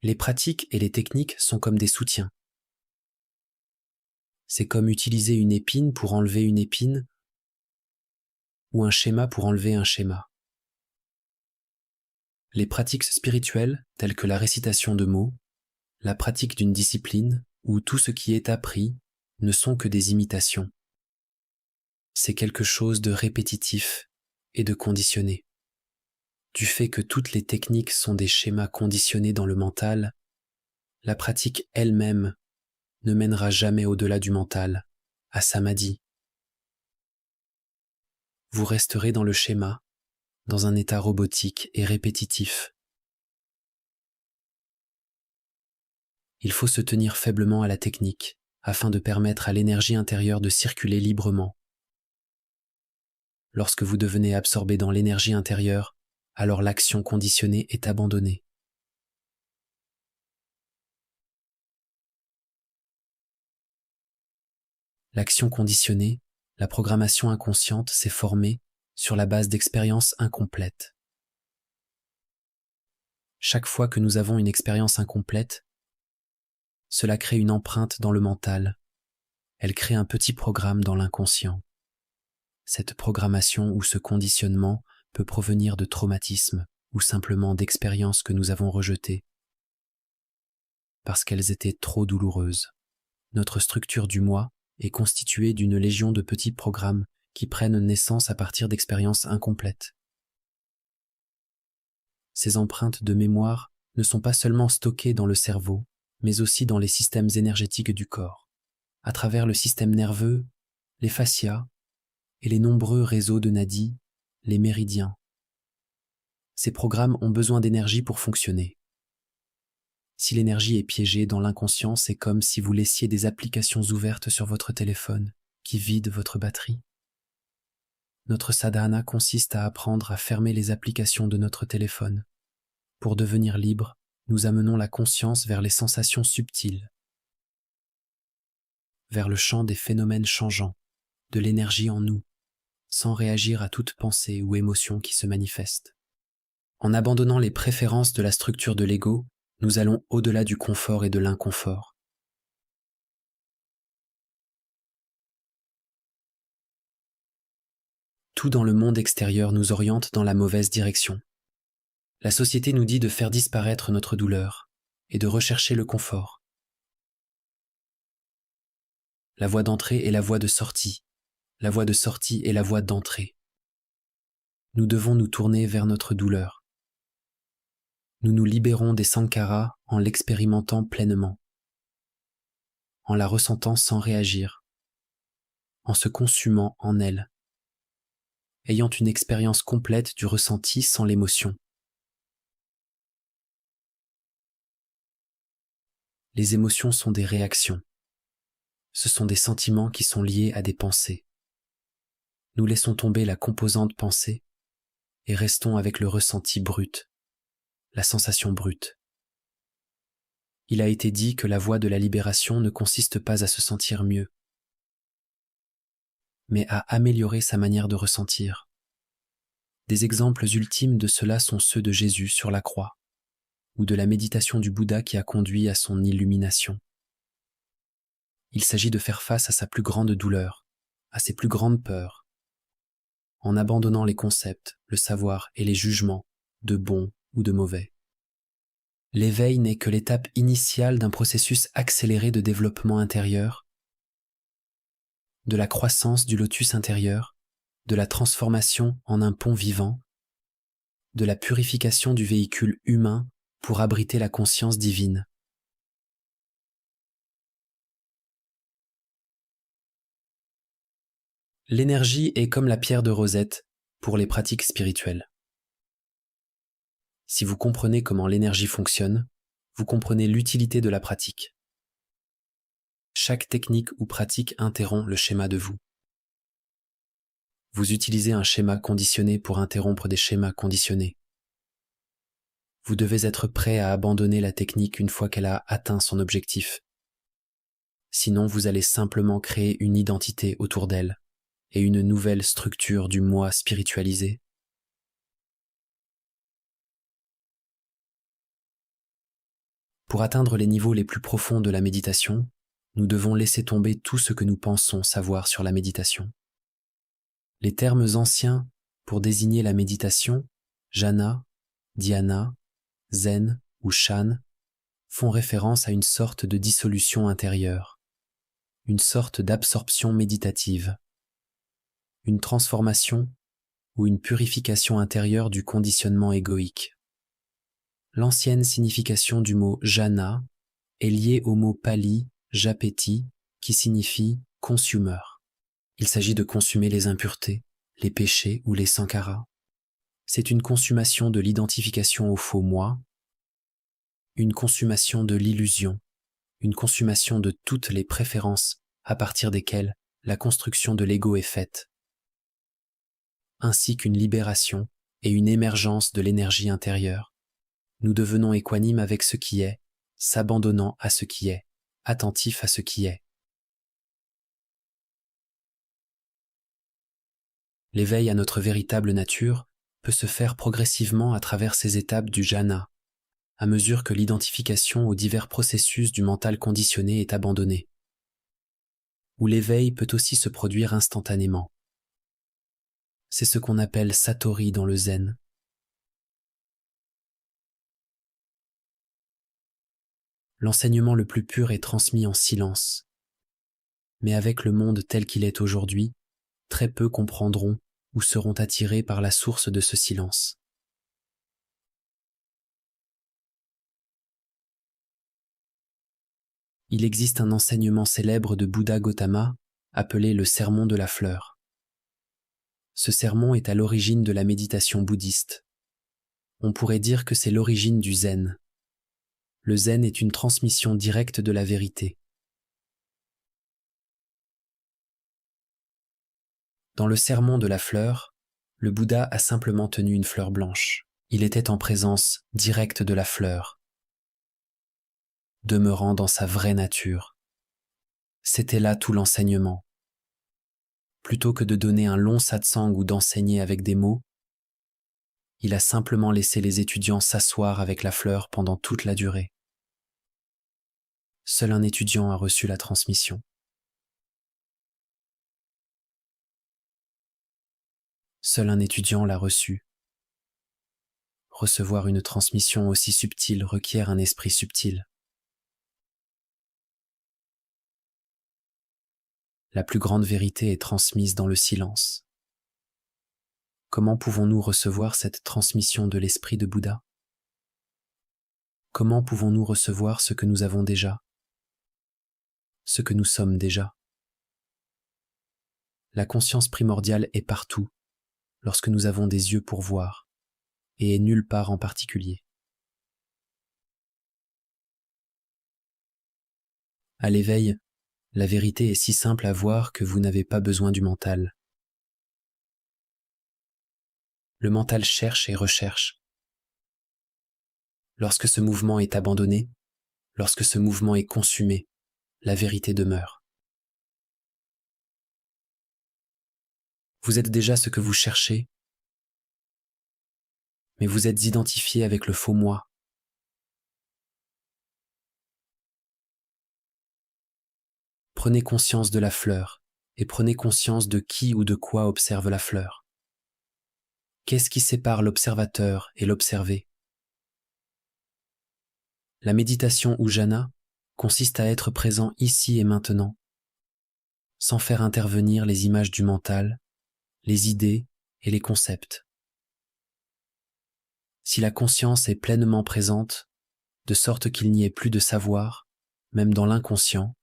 Les pratiques et les techniques sont comme des soutiens. C'est comme utiliser une épine pour enlever une épine ou un schéma pour enlever un schéma. Les pratiques spirituelles, telles que la récitation de mots, la pratique d'une discipline ou tout ce qui est appris, ne sont que des imitations. C'est quelque chose de répétitif et de conditionné. Du fait que toutes les techniques sont des schémas conditionnés dans le mental, la pratique elle-même ne mènera jamais au-delà du mental, à samadhi. Vous resterez dans le schéma, dans un état robotique et répétitif. Il faut se tenir faiblement à la technique, afin de permettre à l'énergie intérieure de circuler librement. Lorsque vous devenez absorbé dans l'énergie intérieure, alors l'action conditionnée est abandonnée. L'action conditionnée, la programmation inconsciente s'est formée sur la base d'expériences incomplètes. Chaque fois que nous avons une expérience incomplète, cela crée une empreinte dans le mental. Elle crée un petit programme dans l'inconscient. Cette programmation ou ce conditionnement peut provenir de traumatismes ou simplement d'expériences que nous avons rejetées parce qu'elles étaient trop douloureuses. Notre structure du moi est constituée d'une légion de petits programmes qui prennent naissance à partir d'expériences incomplètes. Ces empreintes de mémoire ne sont pas seulement stockées dans le cerveau, mais aussi dans les systèmes énergétiques du corps, à travers le système nerveux, les fascias et les nombreux réseaux de nadis, les méridiens. Ces programmes ont besoin d'énergie pour fonctionner. Si l'énergie est piégée dans l'inconscient, c'est comme si vous laissiez des applications ouvertes sur votre téléphone qui vident votre batterie. Notre sadhana consiste à apprendre à fermer les applications de notre téléphone. Pour devenir libre, nous amenons la conscience vers les sensations subtiles, vers le champ des phénomènes changeants, de l'énergie en nous, sans réagir à toute pensée ou émotion qui se manifeste. En abandonnant les préférences de la structure de l'ego, nous allons au-delà du confort et de l'inconfort. Tout dans le monde extérieur nous oriente dans la mauvaise direction. La société nous dit de faire disparaître notre douleur et de rechercher le confort. La voie d'entrée est la voie de sortie. La voie de sortie est la voie d'entrée. Nous devons nous tourner vers notre douleur. Nous nous libérons des sankharas en l'expérimentant pleinement, en la ressentant sans réagir, en se consumant en elle, ayant une expérience complète du ressenti sans l'émotion. Les émotions sont des réactions. Ce sont des sentiments qui sont liés à des pensées. Nous laissons tomber la composante pensée et restons avec le ressenti brut, la sensation brute. Il a été dit que la voie de la libération ne consiste pas à se sentir mieux, mais à améliorer sa manière de ressentir. Des exemples ultimes de cela sont ceux de Jésus sur la croix, ou de la méditation du Bouddha qui a conduit à son illumination. Il s'agit de faire face à sa plus grande douleur, à ses plus grandes peurs, en abandonnant les concepts, le savoir et les jugements, de bons ou de mauvais. L'éveil n'est que l'étape initiale d'un processus accéléré de développement intérieur, de la croissance du lotus intérieur, de la transformation en un pont vivant, de la purification du véhicule humain pour abriter la conscience divine. L'énergie est comme la pierre de Rosette pour les pratiques spirituelles. Si vous comprenez comment l'énergie fonctionne, vous comprenez l'utilité de la pratique. Chaque technique ou pratique interrompt le schéma de vous. Vous utilisez un schéma conditionné pour interrompre des schémas conditionnés. Vous devez être prêt à abandonner la technique une fois qu'elle a atteint son objectif. Sinon, vous allez simplement créer une identité autour d'elle et une nouvelle structure du moi spiritualisé. Pour atteindre les niveaux les plus profonds de la méditation, nous devons laisser tomber tout ce que nous pensons savoir sur la méditation. Les termes anciens pour désigner la méditation, jhana, dhyana, zen ou shan font référence à une sorte de dissolution intérieure, une sorte d'absorption méditative, une transformation ou une purification intérieure du conditionnement égoïque. L'ancienne signification du mot jhana est liée au mot pali japeti qui signifie consumer. Il s'agit de consumer les impuretés, les péchés ou les sankharas. C'est une consommation de l'identification au faux moi, une consommation de l'illusion, une consommation de toutes les préférences à partir desquelles la construction de l'ego est faite, ainsi qu'une libération et une émergence de l'énergie intérieure. Nous devenons équanimes avec ce qui est, s'abandonnant à ce qui est, attentifs à ce qui est. L'éveil à notre véritable nature peut se faire progressivement à travers ces étapes du jhana, à mesure que l'identification aux divers processus du mental conditionné est abandonnée. Ou l'éveil peut aussi se produire instantanément. C'est ce qu'on appelle satori dans le zen. L'enseignement le plus pur est transmis en silence. Mais avec le monde tel qu'il est aujourd'hui, très peu comprendront ou seront attirés par la source de ce silence. Il existe un enseignement célèbre de Bouddha Gautama appelé le sermon de la fleur. Ce sermon est à l'origine de la méditation bouddhiste. On pourrait dire que c'est l'origine du zen. Le zen est une transmission directe de la vérité. Dans le sermon de la fleur, le Bouddha a simplement tenu une fleur blanche. Il était en présence directe de la fleur, demeurant dans sa vraie nature. C'était là tout l'enseignement. Plutôt que de donner un long satsang ou d'enseigner avec des mots, il a simplement laissé les étudiants s'asseoir avec la fleur pendant toute la durée. Seul un étudiant a reçu la transmission. Seul un étudiant l'a reçue. Recevoir une transmission aussi subtile requiert un esprit subtil. La plus grande vérité est transmise dans le silence. Comment pouvons-nous recevoir cette transmission de l'esprit de Bouddha? Comment pouvons-nous recevoir ce que nous avons déjà, ce que nous sommes déjà? La conscience primordiale est partout, lorsque nous avons des yeux pour voir, et est nulle part en particulier. À l'éveil, la vérité est si simple à voir que vous n'avez pas besoin du mental. Le mental cherche et recherche. Lorsque ce mouvement est abandonné, lorsque ce mouvement est consumé, la vérité demeure. Vous êtes déjà ce que vous cherchez, mais vous êtes identifié avec le faux moi. Prenez conscience de la fleur et prenez conscience de qui ou de quoi observe la fleur. Qu'est-ce qui sépare l'observateur et l'observé? La méditation ou jhana consiste à être présent ici et maintenant, sans faire intervenir les images du mental, les idées et les concepts. Si la conscience est pleinement présente, de sorte qu'il n'y ait plus de savoir, même dans l'inconscient,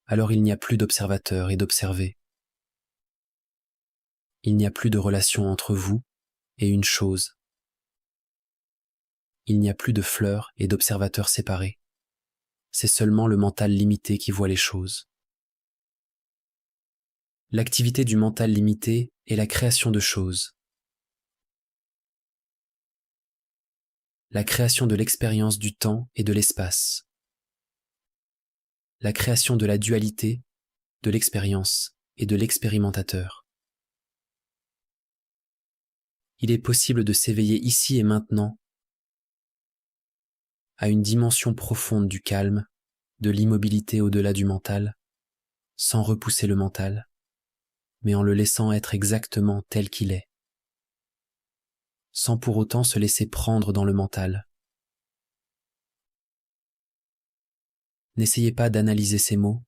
alors il n'y a plus d'observateur et d'observé. Il n'y a plus de relation entre vous et une chose. Il n'y a plus de fleurs et d'observateurs séparés. C'est seulement le mental limité qui voit les choses. L'activité du mental limité est la création de choses. La création de l'expérience du temps et de l'espace. La création de la dualité, de l'expérience et de l'expérimentateur. Il est possible de s'éveiller ici et maintenant à une dimension profonde du calme, de l'immobilité au-delà du mental, sans repousser le mental, mais en le laissant être exactement tel qu'il est. sans pour autant se laisser prendre dans le mental. N'essayez pas d'analyser ces mots,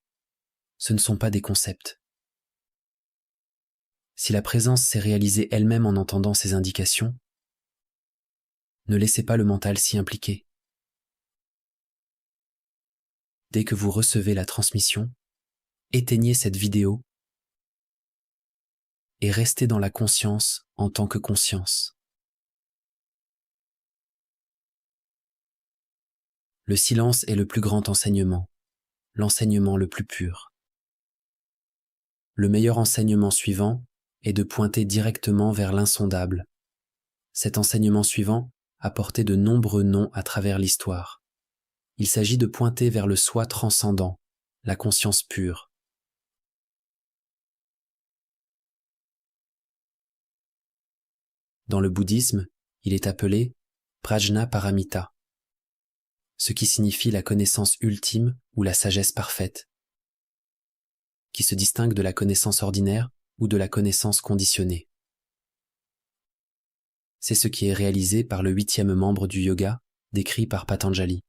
ce ne sont pas des concepts. Si la présence s'est réalisée elle-même en entendant ces indications, ne laissez pas le mental s'y impliquer. Dès que vous recevez la transmission, éteignez cette vidéo et restez dans la conscience en tant que conscience. Le silence est le plus grand enseignement, l'enseignement le plus pur. Le meilleur enseignement suivant est de pointer directement vers l'insondable. Cet enseignement suivant a porté de nombreux noms à travers l'histoire. Il s'agit de pointer vers le soi transcendant, la conscience pure. Dans le bouddhisme, il est appelé Prajnaparamita, ce qui signifie la connaissance ultime ou la sagesse parfaite, qui se distingue de la connaissance ordinaire ou de la connaissance conditionnée. C'est ce qui est réalisé par le 8e membre du yoga, décrit par Patanjali.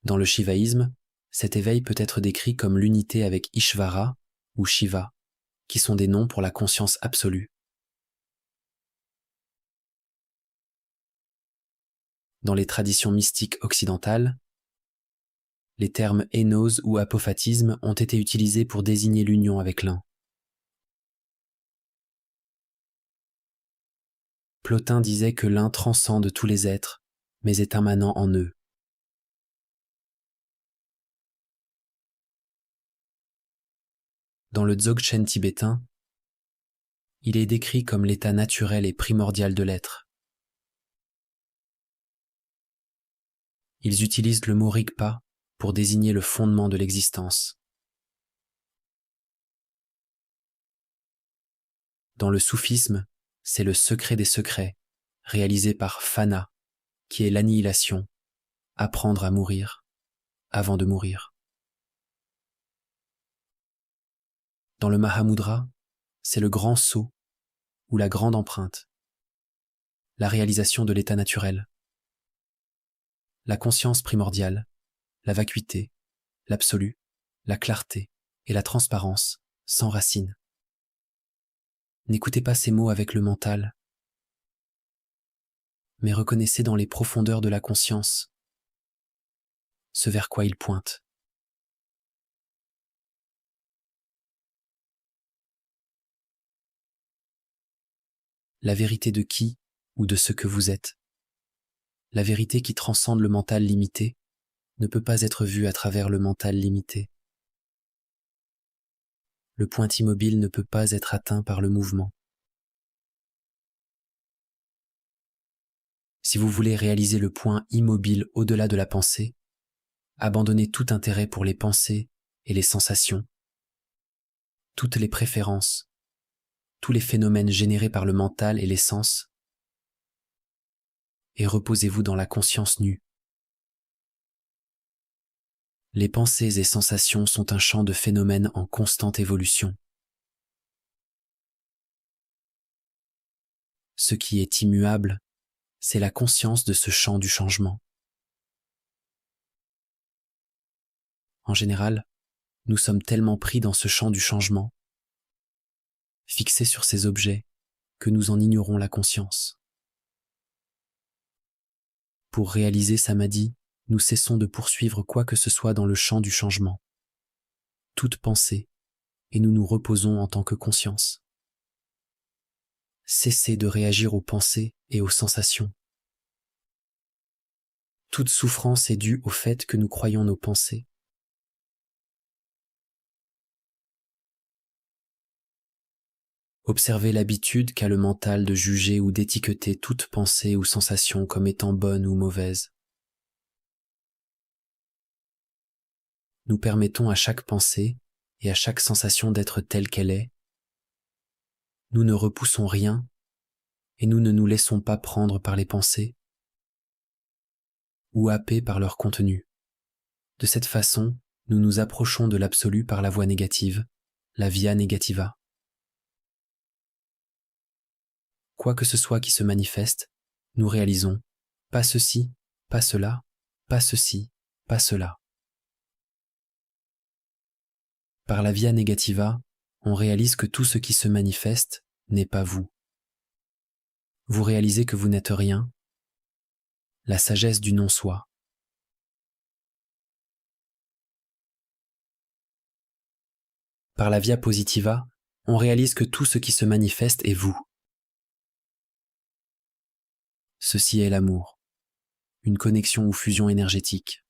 Dans le shivaïsme, cet éveil peut être décrit comme l'unité avec Ishvara ou Shiva, qui sont des noms pour la conscience absolue. Dans les traditions mystiques occidentales, les termes énose ou apophatisme ont été utilisés pour désigner l'union avec l'un. Plotin disait que l'un transcende tous les êtres, mais est immanent en eux. Dans le Dzogchen tibétain, il est décrit comme l'état naturel et primordial de l'être. Ils utilisent le mot Rigpa pour désigner le fondement de l'existence. Dans le soufisme, c'est le secret des secrets, réalisé par Fana, qui est l'annihilation, apprendre à mourir avant de mourir. Dans le Mahamudra, c'est le grand saut ou la grande empreinte, la réalisation de l'état naturel, la conscience primordiale, la vacuité, l'absolu, la clarté et la transparence sans racine. N'écoutez pas ces mots avec le mental, mais reconnaissez dans les profondeurs de la conscience ce vers quoi ils pointent. La vérité de qui ou de ce que vous êtes, la vérité qui transcende le mental limité, ne peut pas être vue à travers le mental limité. Le point immobile ne peut pas être atteint par le mouvement. Si vous voulez réaliser le point immobile au-delà de la pensée, abandonnez tout intérêt pour les pensées et les sensations, toutes les préférences, tous les phénomènes générés par le mental et les sens, et reposez-vous dans la conscience nue. Les pensées et sensations sont un champ de phénomènes en constante évolution. Ce qui est immuable, c'est la conscience de ce champ du changement. En général, nous sommes tellement pris dans ce champ du changement, fixés sur ces objets, que nous en ignorons la conscience. Pour réaliser Samadhi, nous cessons de poursuivre quoi que ce soit dans le champ du changement, toute pensée, et nous nous reposons en tant que conscience. Cessez de réagir aux pensées et aux sensations. Toute souffrance est due au fait que nous croyons nos pensées. Observez l'habitude qu'a le mental de juger ou d'étiqueter toute pensée ou sensation comme étant bonne ou mauvaise. Nous permettons à chaque pensée et à chaque sensation d'être telle qu'elle est. Nous ne repoussons rien et nous ne nous laissons pas prendre par les pensées ou happer par leur contenu. De cette façon, nous nous approchons de l'absolu par la voie négative, la via negativa. Quoi que ce soit qui se manifeste, nous réalisons pas ceci, pas cela, pas ceci, pas cela. Par la via negativa, on réalise que tout ce qui se manifeste n'est pas vous. Vous réalisez que vous n'êtes rien, la sagesse du non-soi. Par la via positiva, on réalise que tout ce qui se manifeste est vous. Ceci est l'amour, une connexion ou fusion énergétique.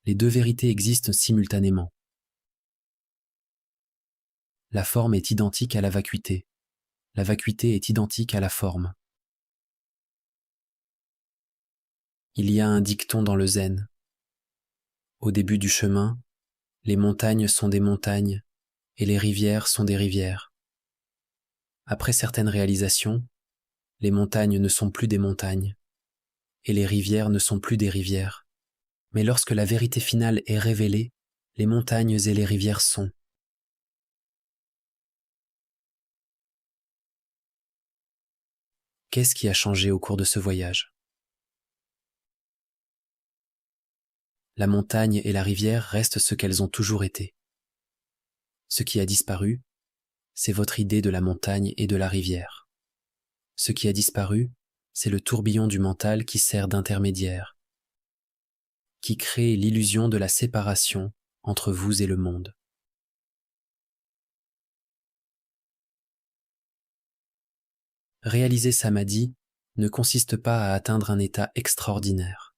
Les deux vérités existent simultanément. La forme est identique à la vacuité est identique à la forme. Il y a un dicton dans le zen. Au début du chemin, les montagnes sont des montagnes et les rivières sont des rivières. Après certaines réalisations, les montagnes ne sont plus des montagnes et les rivières ne sont plus des rivières. Mais lorsque la vérité finale est révélée, les montagnes et les rivières sont. Qu'est-ce qui a changé au cours de ce voyage? La montagne et la rivière restent ce qu'elles ont toujours été. Ce qui a disparu, c'est votre idée de la montagne et de la rivière. Ce qui a disparu, c'est le tourbillon du mental qui sert d'intermédiaire, qui crée l'illusion de la séparation entre vous et le monde. Réaliser samadhi ne consiste pas à atteindre un état extraordinaire.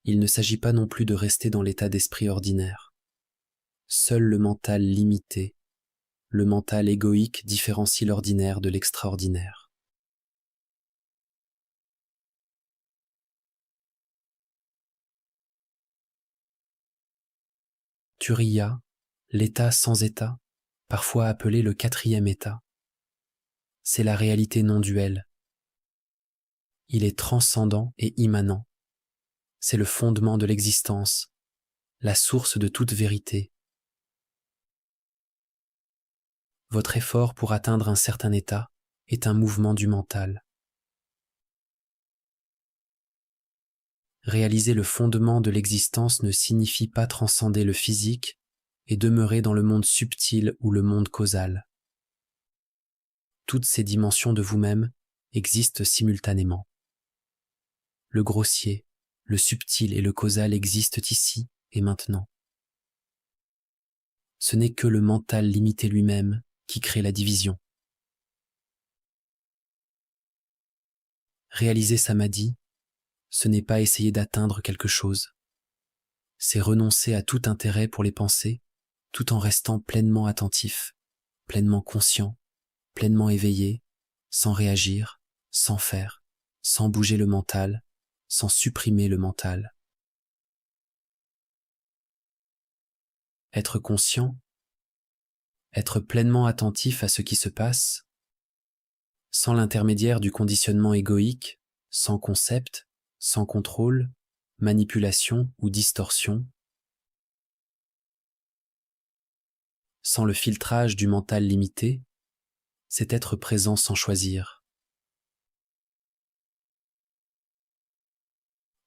Il ne s'agit pas non plus de rester dans l'état d'esprit ordinaire. Seul le mental limité, le mental égoïque différencie l'ordinaire de l'extraordinaire. Turiya, l'état sans état, parfois appelé le quatrième état, c'est la réalité non duelle. Il est transcendant et immanent. C'est le fondement de l'existence, la source de toute vérité. Votre effort pour atteindre un certain état est un mouvement du mental. Réaliser le fondement de l'existence ne signifie pas transcender le physique et demeurer dans le monde subtil ou le monde causal. Toutes ces dimensions de vous-même existent simultanément. Le grossier, le subtil et le causal existent ici et maintenant. Ce n'est que le mental limité lui-même qui crée la division. Réaliser samadhi, ce n'est pas essayer d'atteindre quelque chose. C'est renoncer à tout intérêt pour les pensées, tout en restant pleinement attentif, pleinement conscient, pleinement éveillé, sans réagir, sans faire, sans bouger le mental, sans supprimer le mental. Être conscient, être pleinement attentif à ce qui se passe, sans l'intermédiaire du conditionnement égoïque, sans concept, sans contrôle, manipulation ou distorsion, sans le filtrage du mental limité, c'est être présent sans choisir.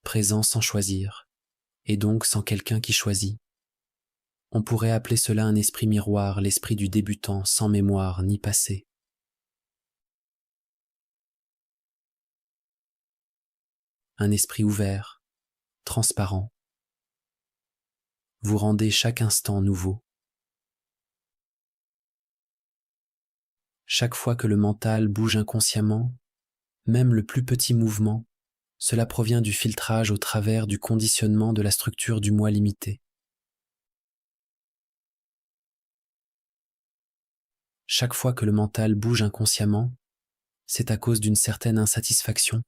Présent sans choisir, et donc sans quelqu'un qui choisit. On pourrait appeler cela un esprit miroir, l'esprit du débutant sans mémoire ni passé. Un esprit ouvert, transparent. Vous rendez chaque instant nouveau. Chaque fois que le mental bouge inconsciemment, même le plus petit mouvement, cela provient du filtrage au travers du conditionnement de la structure du moi limité. Chaque fois que le mental bouge inconsciemment, c'est à cause d'une certaine insatisfaction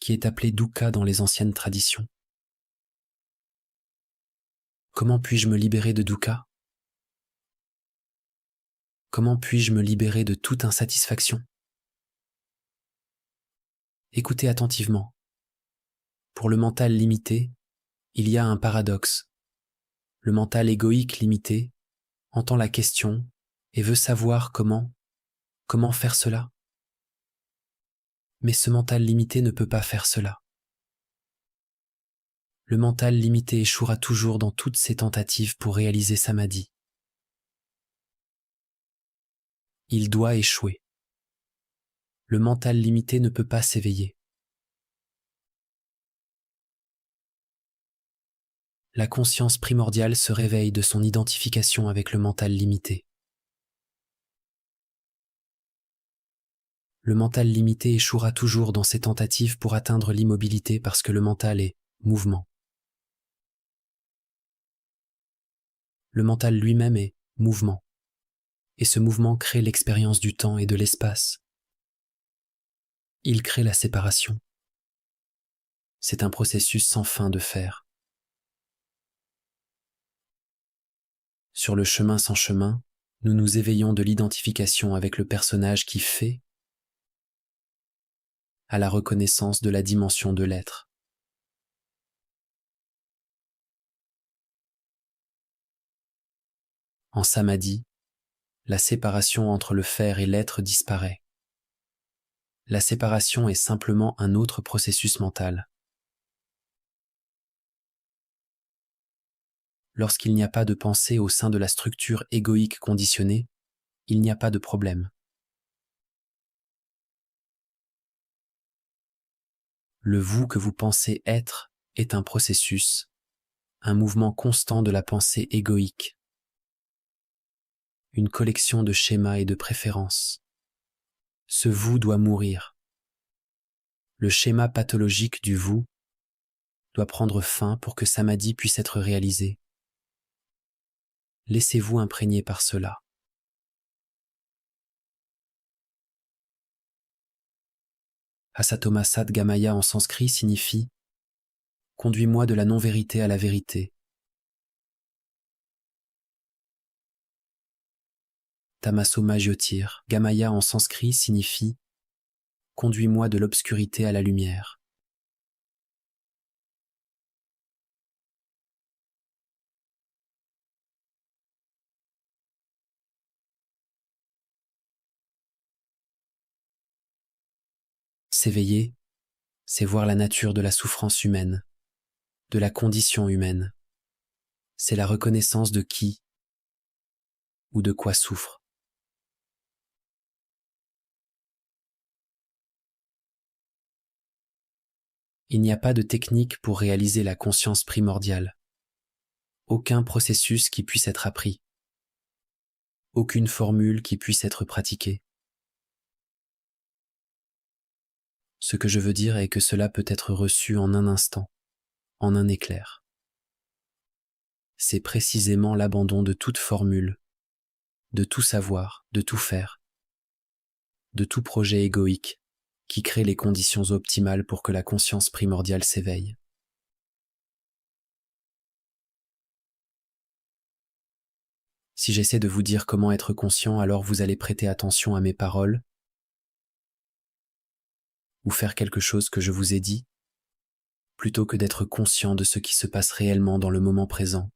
qui est appelée dukkha dans les anciennes traditions. Comment puis-je me libérer de dukkha? Comment puis-je me libérer de toute insatisfaction? Écoutez attentivement. Pour le mental limité, il y a un paradoxe. Le mental égoïque limité entend la question et veut savoir comment faire cela. Mais ce mental limité ne peut pas faire cela. Le mental limité échouera toujours dans toutes ses tentatives pour réaliser samadhi. Il doit échouer. Le mental limité ne peut pas s'éveiller. La conscience primordiale se réveille de son identification avec le mental limité. Le mental limité échouera toujours dans ses tentatives pour atteindre l'immobilité parce que le mental est mouvement. Le mental lui-même est mouvement. Et ce mouvement crée l'expérience du temps et de l'espace. Il crée la séparation. C'est un processus sans fin de faire. Sur le chemin sans chemin, nous nous éveillons de l'identification avec le personnage qui fait à la reconnaissance de la dimension de l'être. En samadhi, la séparation entre le faire et l'être disparaît. La séparation est simplement un autre processus mental. Lorsqu'il n'y a pas de pensée au sein de la structure égoïque conditionnée, il n'y a pas de problème. Le vous que vous pensez être est un processus, un mouvement constant de la pensée égoïque, une collection de schémas et de préférences. Ce vous doit mourir. Le schéma pathologique du vous doit prendre fin pour que samadhi puisse être réalisé. Laissez-vous imprégner par cela. Asatoma Sat Gamaya en sanskrit signifie « Conduis-moi de la non-vérité à la vérité ». Tamasoma Jyotir Gamaya en sanskrit signifie « Conduis-moi de l'obscurité à la lumière ». S'éveiller, c'est voir la nature de la souffrance humaine, de la condition humaine. C'est la reconnaissance de qui ou de quoi souffre. Il n'y a pas de technique pour réaliser la conscience primordiale. Aucun processus qui puisse être appris. Aucune formule qui puisse être pratiquée. Ce que je veux dire est que cela peut être reçu en un instant, en un éclair. C'est précisément l'abandon de toute formule, de tout savoir, de tout faire, de tout projet égoïque qui crée les conditions optimales pour que la conscience primordiale s'éveille. Si j'essaie de vous dire comment être conscient, alors vous allez prêter attention à mes paroles ou faire quelque chose que je vous ai dit, plutôt que d'être conscient de ce qui se passe réellement dans le moment présent.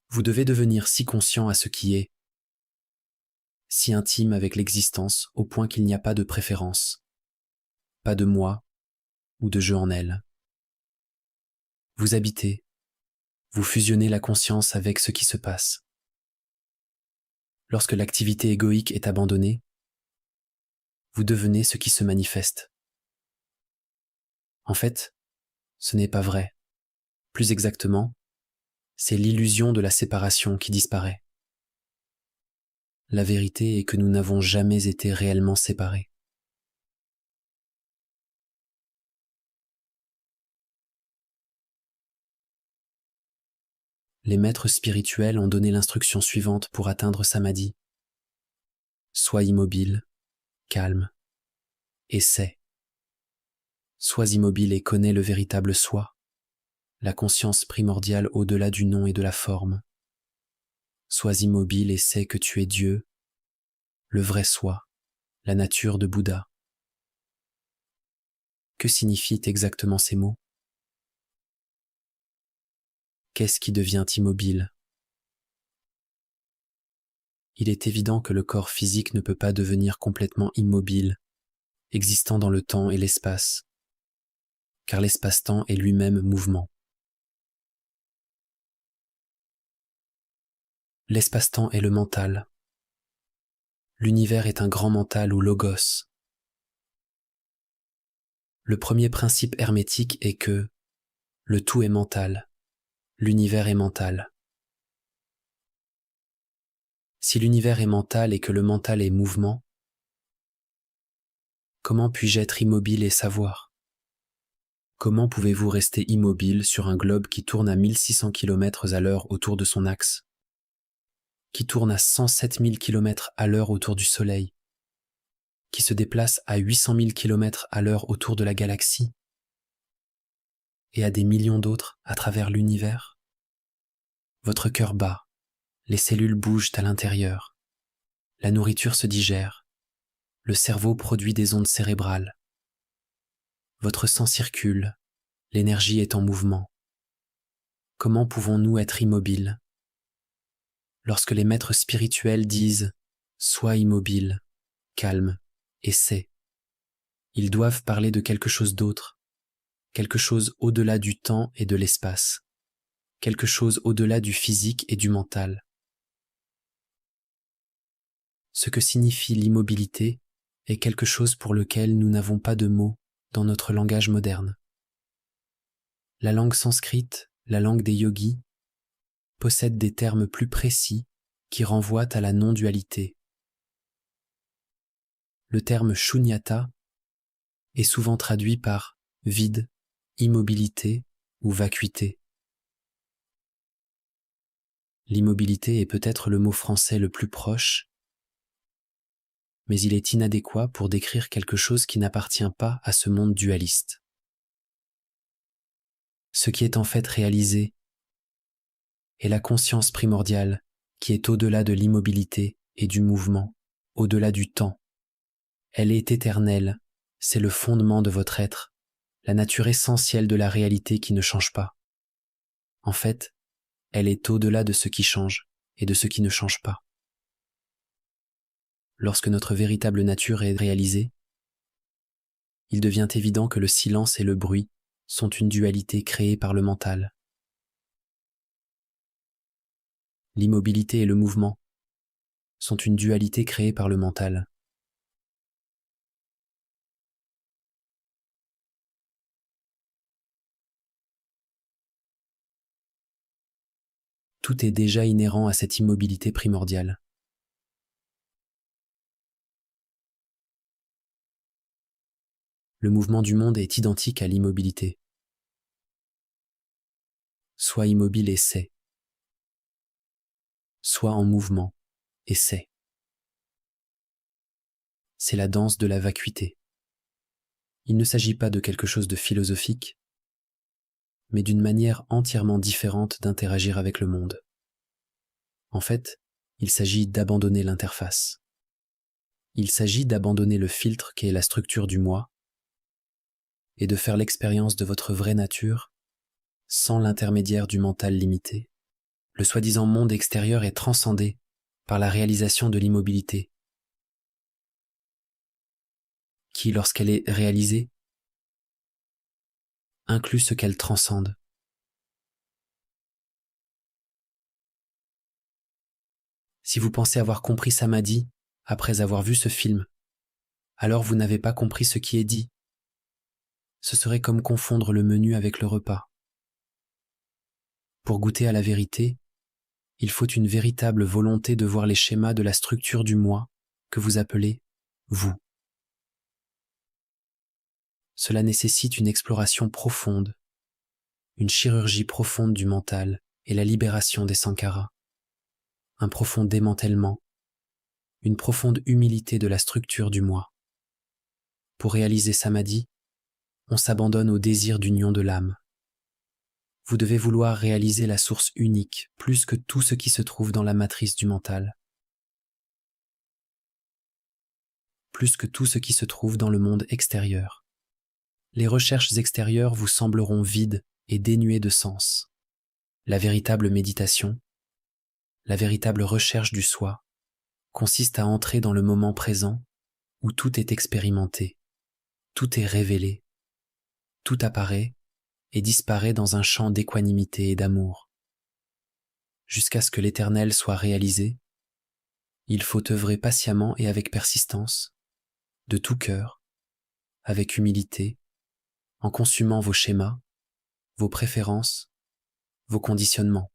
Vous devez devenir si conscient à ce qui est, si intime avec l'existence au point qu'il n'y a pas de préférence, pas de moi ou de je en elle. Vous habitez, vous fusionnez la conscience avec ce qui se passe. Lorsque l'activité égoïque est abandonnée, vous devenez ce qui se manifeste. En fait, ce n'est pas vrai. Plus exactement, c'est l'illusion de la séparation qui disparaît. La vérité est que nous n'avons jamais été réellement séparés. Les maîtres spirituels ont donné l'instruction suivante pour atteindre samadhi. Sois immobile, calme, et sais. Sois immobile et connais le véritable soi, la conscience primordiale au-delà du nom et de la forme. Sois immobile et sais que tu es Dieu, le vrai soi, la nature de Bouddha. Que signifient exactement ces mots ? Qu'est-ce qui devient immobile ? Il est évident que le corps physique ne peut pas devenir complètement immobile, existant dans le temps et l'espace, car l'espace-temps est lui-même mouvement. L'espace-temps est le mental. L'univers est un grand mental ou logos. Le premier principe hermétique est que le tout est mental, l'univers est mental. Si l'univers est mental et que le mental est mouvement, comment puis-je être immobile et savoir? Comment pouvez-vous rester immobile sur un globe qui tourne à 1600 km à l'heure autour de son axe, qui tourne à 107 000 km à l'heure autour du Soleil, qui se déplace à 800 000 km à l'heure autour de la galaxie, et à des millions d'autres à travers l'univers? Votre cœur bat, les cellules bougent à l'intérieur, la nourriture se digère, le cerveau produit des ondes cérébrales, votre sang circule, l'énergie est en mouvement. Comment pouvons-nous être immobiles? Lorsque les maîtres spirituels disent « sois immobile, calme, essaie », ils doivent parler de quelque chose d'autre, quelque chose au-delà du temps et de l'espace, quelque chose au-delà du physique et du mental. Ce que signifie l'immobilité est quelque chose pour lequel nous n'avons pas de mots dans notre langage moderne. La langue sanscrite, la langue des yogis, possède des termes plus précis qui renvoient à la non-dualité. Le terme shunyata est souvent traduit par vide, immobilité ou vacuité. L'immobilité est peut-être le mot français le plus proche, mais il est inadéquat pour décrire quelque chose qui n'appartient pas à ce monde dualiste. Ce qui est en fait réalisé est la conscience primordiale qui est au-delà de l'immobilité et du mouvement, au-delà du temps. Elle est éternelle, c'est le fondement de votre être, la nature essentielle de la réalité qui ne change pas. En fait, elle est au-delà de ce qui change et de ce qui ne change pas. Lorsque notre véritable nature est réalisée, il devient évident que le silence et le bruit sont une dualité créée par le mental. L'immobilité et le mouvement sont une dualité créée par le mental. Tout est déjà inhérent à cette immobilité primordiale. Le mouvement du monde est identique à l'immobilité. Sois immobile et sais. Sois en mouvement et sais. C'est la danse de la vacuité. Il ne s'agit pas de quelque chose de philosophique, mais d'une manière entièrement différente d'interagir avec le monde. En fait, il s'agit d'abandonner l'interface. Il s'agit d'abandonner le filtre qu'est la structure du moi et de faire l'expérience de votre vraie nature sans l'intermédiaire du mental limité. Le soi-disant monde extérieur est transcendé par la réalisation de l'immobilité, qui, lorsqu'elle est réalisée, inclut ce qu'elle transcende. Si vous pensez avoir compris Samadhi après avoir vu ce film, alors vous n'avez pas compris ce qui est dit. Ce serait comme confondre le menu avec le repas. Pour goûter à la vérité, il faut une véritable volonté de voir les schémas de la structure du moi que vous appelez vous. Cela nécessite une exploration profonde, une chirurgie profonde du mental et la libération des sankharas, un profond démantèlement, une profonde humilité de la structure du moi. Pour réaliser Samadhi, on s'abandonne au désir d'union de l'âme. Vous devez vouloir réaliser la source unique plus que tout ce qui se trouve dans la matrice du mental, plus que tout ce qui se trouve dans le monde extérieur. Les recherches extérieures vous sembleront vides et dénuées de sens. La véritable méditation, la véritable recherche du soi, consiste à entrer dans le moment présent où tout est expérimenté, tout est révélé, tout apparaît et disparaît dans un champ d'équanimité et d'amour. Jusqu'à ce que l'Éternel soit réalisé, il faut œuvrer patiemment et avec persistance, de tout cœur, avec humilité, en consumant vos schémas, vos préférences, vos conditionnements.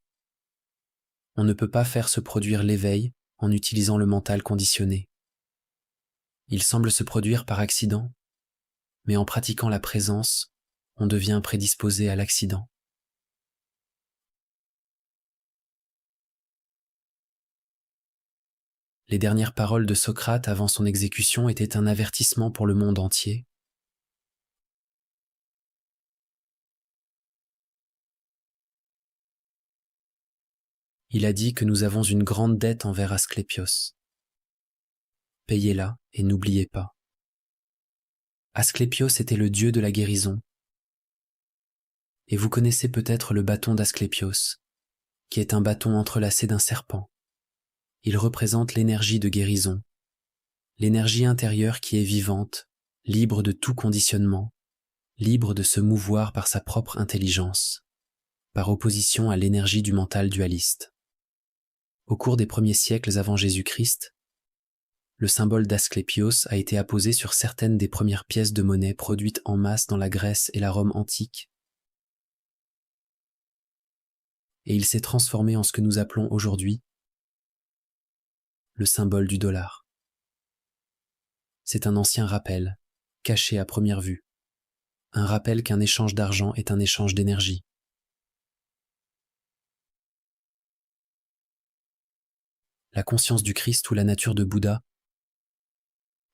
On ne peut pas faire se produire l'éveil en utilisant le mental conditionné. Il semble se produire par accident, mais en pratiquant la présence, on devient prédisposé à l'accident. Les dernières paroles de Socrate avant son exécution étaient un avertissement pour le monde entier. Il a dit que nous avons une grande dette envers Asclépios. Payez-la et n'oubliez pas. Asclépios était le dieu de la guérison. Et vous connaissez peut-être le bâton d'Asclépios, qui est un bâton entrelacé d'un serpent. Il représente l'énergie de guérison, l'énergie intérieure qui est vivante, libre de tout conditionnement, libre de se mouvoir par sa propre intelligence, par opposition à l'énergie du mental dualiste. Au cours des premiers siècles avant Jésus-Christ, le symbole d'Asclépios a été apposé sur certaines des premières pièces de monnaie produites en masse dans la Grèce et la Rome antique. Et il s'est transformé en ce que nous appelons aujourd'hui le symbole du dollar. C'est un ancien rappel, caché à première vue, un rappel qu'un échange d'argent est un échange d'énergie. La conscience du Christ ou la nature de Bouddha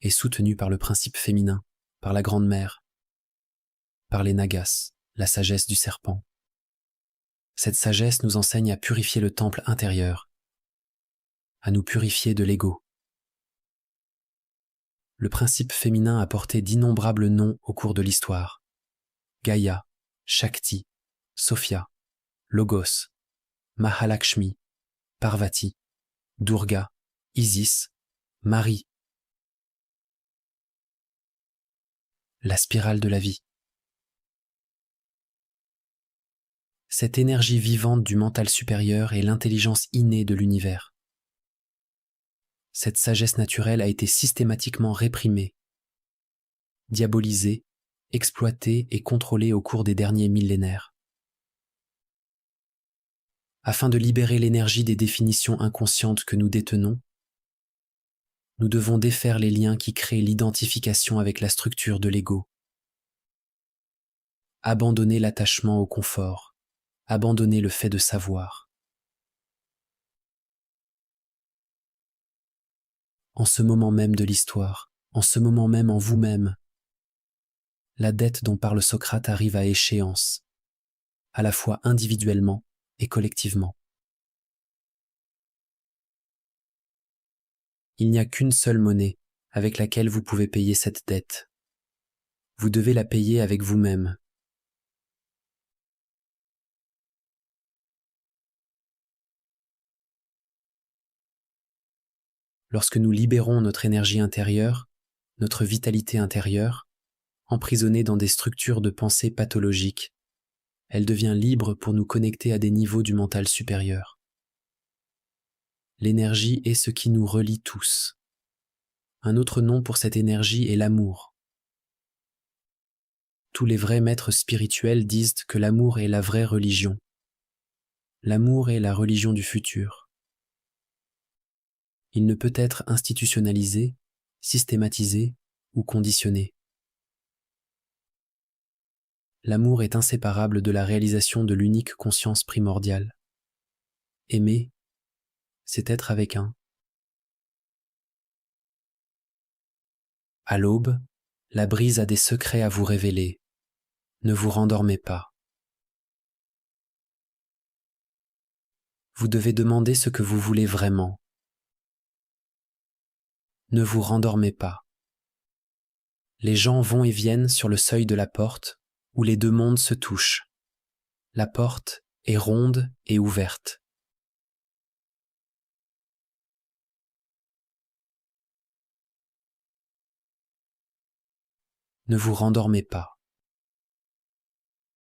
est soutenue par le principe féminin, par la Grande Mère, par les Nagas, la sagesse du serpent. Cette sagesse nous enseigne à purifier le temple intérieur, à nous purifier de l'ego. Le principe féminin a porté d'innombrables noms au cours de l'histoire. Gaïa, Shakti, Sophia, Logos, Mahalakshmi, Parvati, Durga, Isis, Marie. La spirale de la vie. Cette énergie vivante du mental supérieur est l'intelligence innée de l'univers. Cette sagesse naturelle a été systématiquement réprimée, diabolisée, exploitée et contrôlée au cours des derniers millénaires. Afin de libérer l'énergie des définitions inconscientes que nous détenons, nous devons défaire les liens qui créent l'identification avec la structure de l'ego. Abandonner l'attachement au confort, abandonner le fait de savoir. En ce moment même de l'histoire, en ce moment même en vous-même, la dette dont parle Socrate arrive à échéance, à la fois individuellement et collectivement. Il n'y a qu'une seule monnaie avec laquelle vous pouvez payer cette dette. Vous devez la payer avec vous-même. Lorsque nous libérons notre énergie intérieure, notre vitalité intérieure, emprisonnée dans des structures de pensée pathologiques, elle devient libre pour nous connecter à des niveaux du mental supérieur. L'énergie est ce qui nous relie tous. Un autre nom pour cette énergie est l'amour. Tous les vrais maîtres spirituels disent que l'amour est la vraie religion. L'amour est la religion du futur. Il ne peut être institutionnalisé, systématisé ou conditionné. L'amour est inséparable de la réalisation de l'unique conscience primordiale. Aimer, c'est être avec un. À l'aube, la brise a des secrets à vous révéler. Ne vous rendormez pas. Vous devez demander ce que vous voulez vraiment. Ne vous rendormez pas. Les gens vont et viennent sur le seuil de la porte où les deux mondes se touchent. La porte est ronde et ouverte. Ne vous rendormez pas.